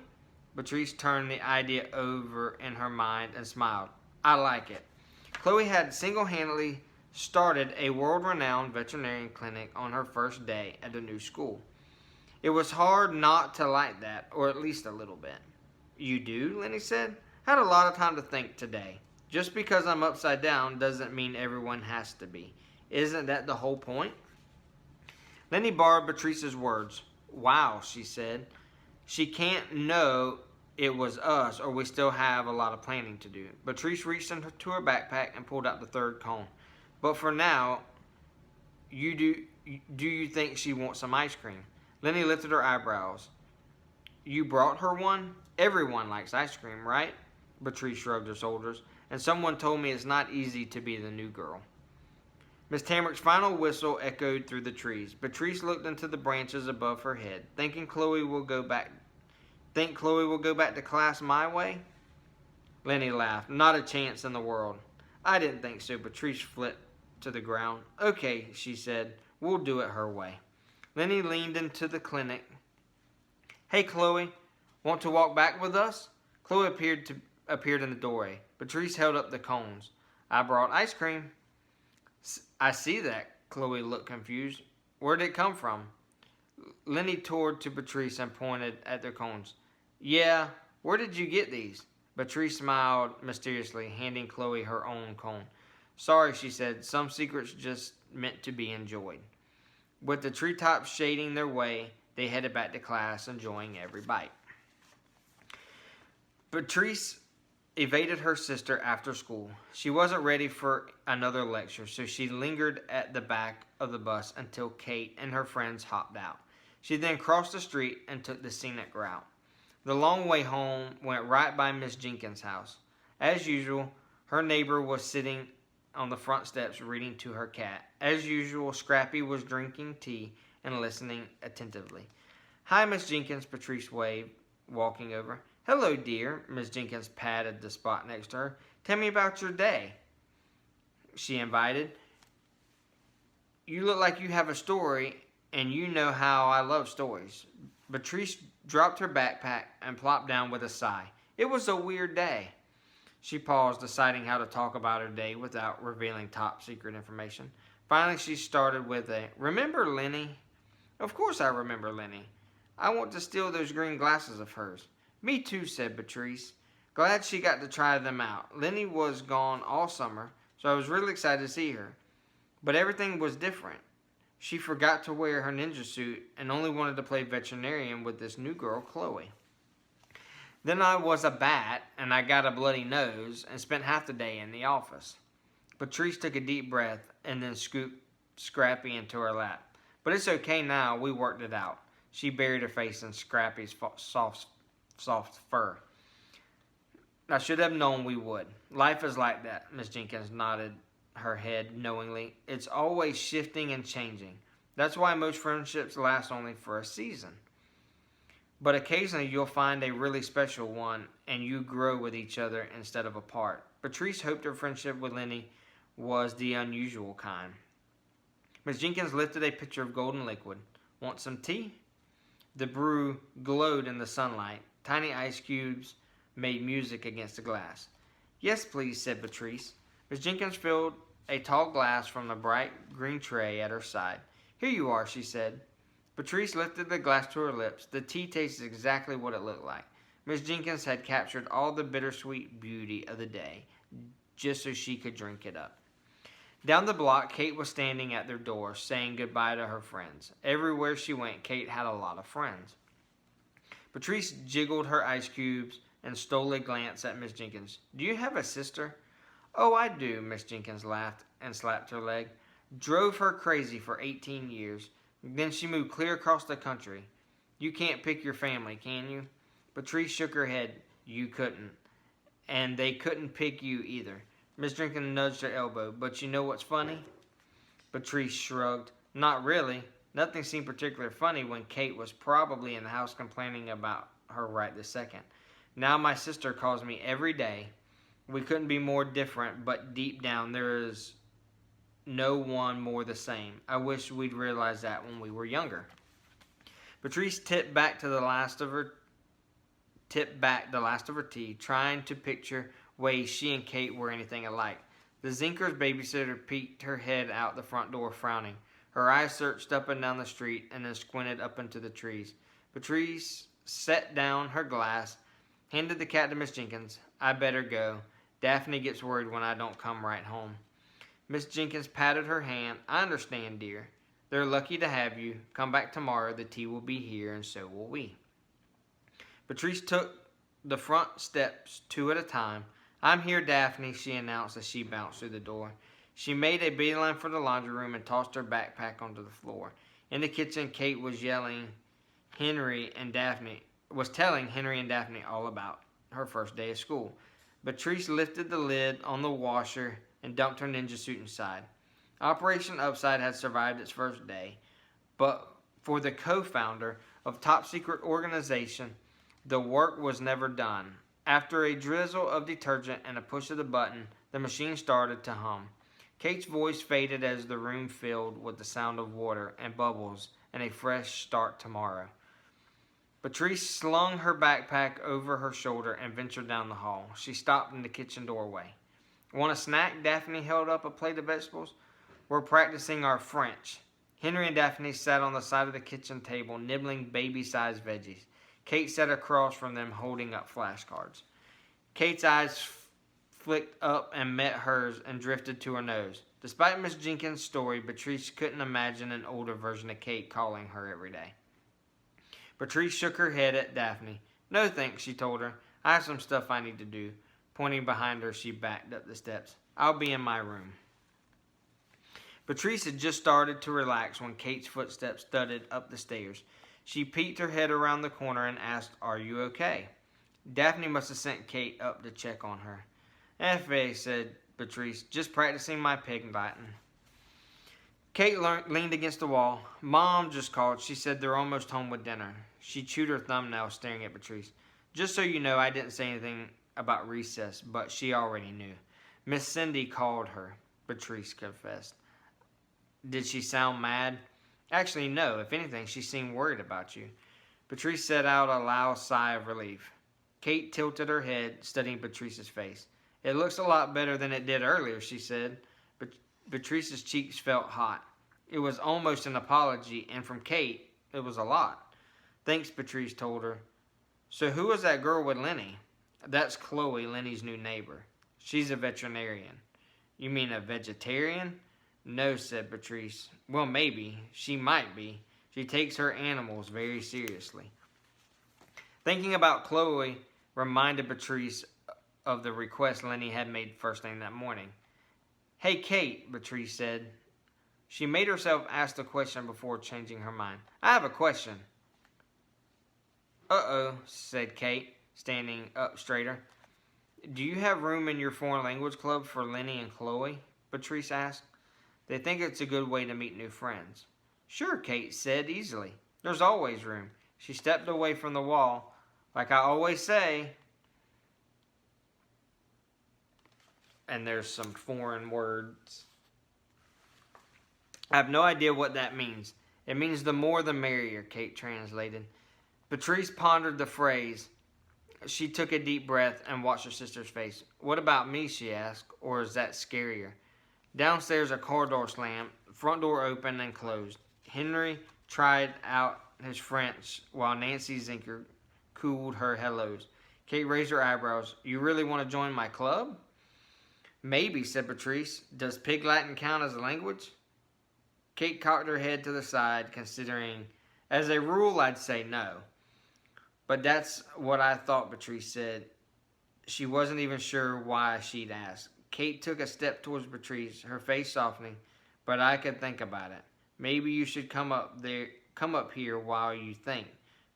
Beatrice turned the idea over in her mind and smiled. "I like it." Chloe had single-handedly started a world-renowned veterinarian clinic on her first day at the new school. It was hard not to like that, or at least a little bit. "You do?" Lenny said. "I had a lot of time to think today. Just because I'm upside down doesn't mean everyone has to be. Isn't that the whole point?" Lenny borrowed Beatrice's words. "Wow," she said. "She can't know it was us, or we still have a lot of planning to do." Beatrice reached into her backpack and pulled out the third cone. "But for now, do you think she wants some ice cream?" Lenny lifted her eyebrows. "You brought her one? Everyone likes ice cream, right?" Beatrice shrugged her shoulders. "And someone told me it's not easy to be the new girl." Miss Tamrick's final whistle echoed through the trees. Beatrice looked into the branches above her head, thinking Chloe will go back to class my way? Lenny laughed. "Not a chance in the world." "I didn't think so." Beatrice flipped to the ground. "Okay," she said. "We'll do it her way." Lenny leaned into the clinic. "Hey, Chloe, want to walk back with us?" Chloe appeared in the doorway. Beatrice held up the cones. "I brought ice cream." "I see that." Chloe looked confused. "Where did it come from?" Lenny turned to Beatrice and pointed at their cones. "Yeah, where did you get these?" Beatrice smiled mysteriously, handing Chloe her own cone. "Sorry," she said. "Some secrets just meant to be enjoyed." With the treetops shading their way, they headed back to class, enjoying every bite. Beatrice evaded her sister after school. She wasn't ready for another lecture, so she lingered at the back of the bus until Kate and her friends hopped out. She then crossed the street and took the scenic route. The long way home went right by Miss Jenkins' house. As usual, her neighbor was sitting on the front steps reading to her cat. As usual, Scrappy was drinking tea and listening attentively. "Hi, Miss Jenkins," Beatrice waved, walking over. "Hello, dear." Miss Jenkins patted the spot next to her. "Tell me about your day," she invited. "You look like you have a story, and you know how I love stories." Beatrice dropped her backpack and plopped down with a sigh. "It was a weird day." She paused, deciding how to talk about her day without revealing top secret information. Finally, she started with a, "Remember Lenny?" "Of course I remember Lenny. I want to steal those green glasses of hers." "Me too," said Beatrice. "Glad she got to try them out. Lenny was gone all summer, so I was really excited to see her. But everything was different. She forgot to wear her ninja suit and only wanted to play veterinarian with this new girl, Chloe. Then I was a bat, and I got a bloody nose, and spent half the day in the office." Beatrice took a deep breath and then scooped Scrappy into her lap. "But it's okay now, we worked it out." She buried her face in Scrappy's soft fur. "I should have known we would. Life is like that." Miss Jenkins nodded her head knowingly. "It's always shifting and changing. That's why most friendships last only for a season. But occasionally you'll find a really special one, and you grow with each other instead of apart." Beatrice hoped her friendship with Lenny was the unusual kind. Miss Jenkins lifted a pitcher of golden liquid. "Want some tea?" The brew glowed in the sunlight. Tiny ice cubes made music against the glass. "Yes, please," said Beatrice. Miss Jenkins filled a tall glass from the bright green tray at her side. "Here you are," she said. Beatrice lifted the glass to her lips. The tea tasted exactly what it looked like. Miss Jenkins had captured all the bittersweet beauty of the day, just so she could drink it up. Down the block, Kate was standing at their door, saying goodbye to her friends. Everywhere she went, Kate had a lot of friends. Beatrice jiggled her ice cubes and stole a glance at Miss Jenkins. "Do you have a sister?" "Oh, I do," Miss Jenkins laughed and slapped her leg. "Drove her crazy for 18 years. Then she moved clear across the country. You can't pick your family, can you?" Beatrice shook her head. "You couldn't. And they couldn't pick you either." Miss Jenkins nudged her elbow. "But you know what's funny?" Beatrice shrugged. "Not really. Nothing seemed particularly funny when Kate was probably in the house complaining about her right this second. Now my sister calls me every day. We couldn't be more different, but deep down there is no one more the same. I wish we'd realized that when we were younger." Beatrice tipped back the last of her tea, trying to picture ways she and Kate were anything alike. The Zinkers' babysitter peeked her head out the front door, frowning. Her eyes searched up and down the street and then squinted up into the trees. Beatrice set down her glass, handed the cat to Miss Jenkins. "I better go. Daphne gets worried when I don't come right home." Miss Jenkins patted her hand. "I understand, dear. They're lucky to have you. Come back tomorrow. The tea will be here, and so will we." Beatrice took the front steps 2 at a time. "I'm here, Daphne," she announced as she bounced through the door. She made a beeline for the laundry room and tossed her backpack onto the floor. In the kitchen, Kate was telling Henry and Daphne all about her first day of school. Beatrice lifted the lid on the washer and dumped her ninja suit inside. Operation Upside had survived its first day, but for the co-founder of top secret organization, the work was never done. After a drizzle of detergent and a push of the button, the machine started to hum. Kate's voice faded as the room filled with the sound of water and bubbles and a fresh start tomorrow. Beatrice slung her backpack over her shoulder and ventured down the hall. She stopped in the kitchen doorway. "Want a snack?" Daphne held up a plate of vegetables. "We're practicing our French." Henry and Daphne sat on the side of the kitchen table, nibbling baby-sized veggies. Kate sat across from them, holding up flashcards. Kate's eyes flicked up and met hers and drifted to her nose. Despite Miss Jenkins' story, Beatrice couldn't imagine an older version of Kate calling her every day. Beatrice shook her head at Daphne. "No thanks," she told her. I have some stuff I need to do. Pointing behind her, she backed up the steps. I'll be in my room. Beatrice had just started to relax when Kate's footsteps thudded up the stairs. She peeked her head around the corner and asked, "Are you okay?" Daphne must have sent Kate up to check on her. "F.A.," said Beatrice, "just practicing my pig Latin." Kate leaned against the wall. "Mom just called. She said they're almost home with dinner." She chewed her thumbnail, staring at Beatrice. "Just so you know, I didn't say anything about recess, but she already knew. Miss Cindy called her," Beatrice confessed. "Did she sound mad?" "Actually, no. If anything, she seemed worried about you." Beatrice set out a loud sigh of relief. Kate tilted her head, studying Beatrice's face. "It looks a lot better than it did earlier," she said. Beatrice's cheeks felt hot. It was almost an apology, and from Kate, it was a lot. "Thanks," Beatrice told her. "So who was that girl with Lenny?" "That's Chloe, Lenny's new neighbor. She's a veterinarian." "You mean a vegetarian?" "No," said Beatrice. "Well, maybe. She might be. She takes her animals very seriously." Thinking about Chloe reminded Beatrice of the request Lenny had made first thing that morning. "Hey, Kate," Beatrice said. She made herself ask the question before changing her mind. "I have a question." "Uh-oh," said Kate, standing up straighter. "Do you have room in your foreign language club for Lenny and Chloe?" Beatrice asked. "They think it's a good way to meet new friends." "Sure," Kate said easily. "There's always room." She stepped away from the wall. "Like I always say," and there's some foreign words. "I have no idea what that means." "It means the more the merrier," Kate translated. Beatrice pondered the phrase. She took a deep breath and watched her sister's face. "What about me?" she asked. "Or is that scarier?" Downstairs, a car door slammed, front door opened and closed. Henry tried out his French while Nancy Zinker cooled her hellos. Kate raised her eyebrows. "You really want to join my club?" "Maybe," said Beatrice. "Does Pig Latin count as a language?" Kate cocked her head to the side, considering. "As a rule, I'd say no." "But that's what I thought," Beatrice said. She wasn't even sure why she'd asked. Kate took a step towards Beatrice, her face softening. "But I could think about it. Maybe you should come up here while you think."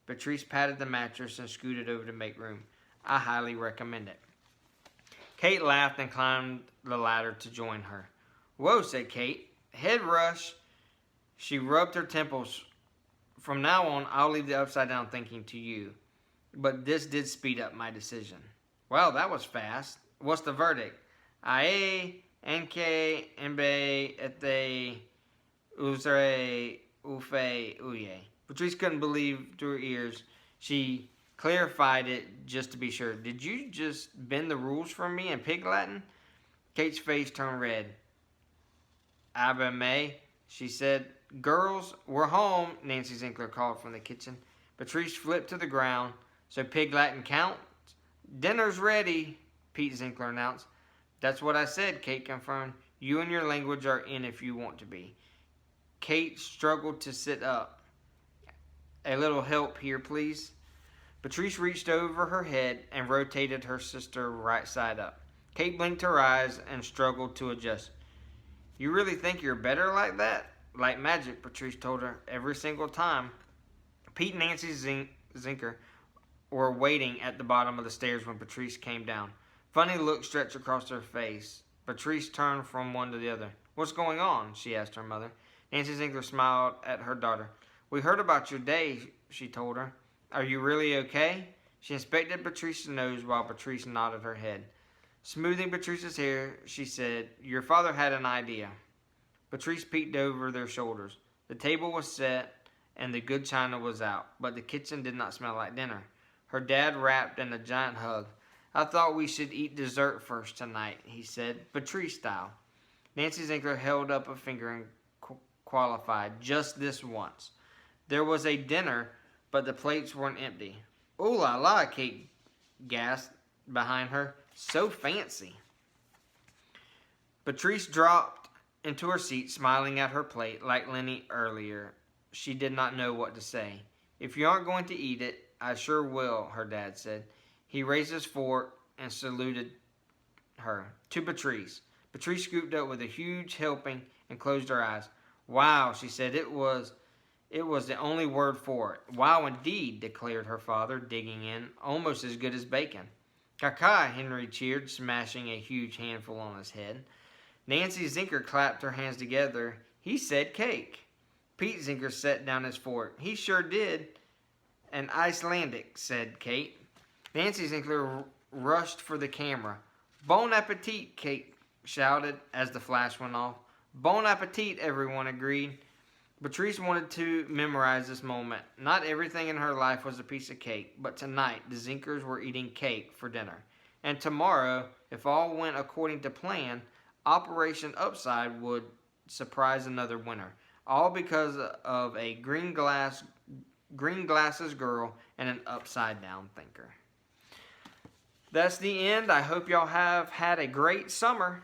Beatrice patted the mattress and scooted over to make room. "I highly recommend it." Kate laughed and climbed the ladder to join her. "Whoa," said Kate. "Head rush." She rubbed her temples. "From now on, I'll leave the upside down thinking to you." But this did speed up my decision. "Well, that was fast. What's the verdict?" "Ae, enke, embe, ete, usere, ufe, uye." Patrice couldn't believe to her ears. She clarified it just to be sure. "Did you just bend the rules for me in Pig Latin?" Kate's face turned red. "Aber me," she said. "Girls, we're home," Nancy Zinker called from the kitchen. Patrice flipped to the ground. "So Pig Latin counts?" "Dinner's ready," Pete Zinker announced. "That's what I said," Kate confirmed. "You and your language are in if you want to be." Kate struggled to sit up. "A little help here, please." Patrice reached over her head and rotated her sister right side up. Kate blinked her eyes and struggled to adjust. "You really think you're better like that?" "Like magic," Patrice told her, "every single time." Pete and Nancy Zinker were waiting at the bottom of the stairs when Patrice came down. Funny look stretched across her face. Patrice turned from one to the other. "What's going on?" she asked her mother. Nancy Zinker smiled at her daughter. "We heard about your day," she told her. "Are you really okay?" She inspected Patrice's nose while Patrice nodded her head. Smoothing Patrice's hair, she said, "Your father had an idea." Patrice peeked over their shoulders. The table was set and the good china was out, but the kitchen did not smell like dinner. Her dad wrapped in a giant hug. "I thought we should eat dessert first tonight," he said, Patrice style. Nancy Zinker held up a finger and qualified, "Just this once." There was a dinner, but the plates weren't empty. "Ooh la la," Kate gasped behind her. "So fancy." Patrice dropped into her seat, smiling at her plate like Lenny earlier. She did not know what to say. "If you aren't going to eat it, I sure will," her dad said. He raised his fork and saluted her. To Beatrice. Beatrice scooped up with a huge helping and closed her eyes. Wow, she said, it was the only word for it. Wow, indeed, declared her father, digging in, almost as good as bacon. Caca, Henry cheered, smashing a huge handful on his head. Nancy Zinker clapped her hands together. He said cake. Pete Zinker set down his fork. He sure did. An Icelandic, said Kate. Nancy Zinker rushed for the camera. Bon appetit, Kate shouted as the flash went off. Bon appetit, everyone agreed. Beatrice wanted to memorize this moment. Not everything in her life was a piece of cake, but tonight the Zinkers were eating cake for dinner. And tomorrow, if all went according to plan, Operation Upside would surprise another winner. All because of a green glasses girl and an upside down thinker. That's the end. I hope y'all have had a great summer.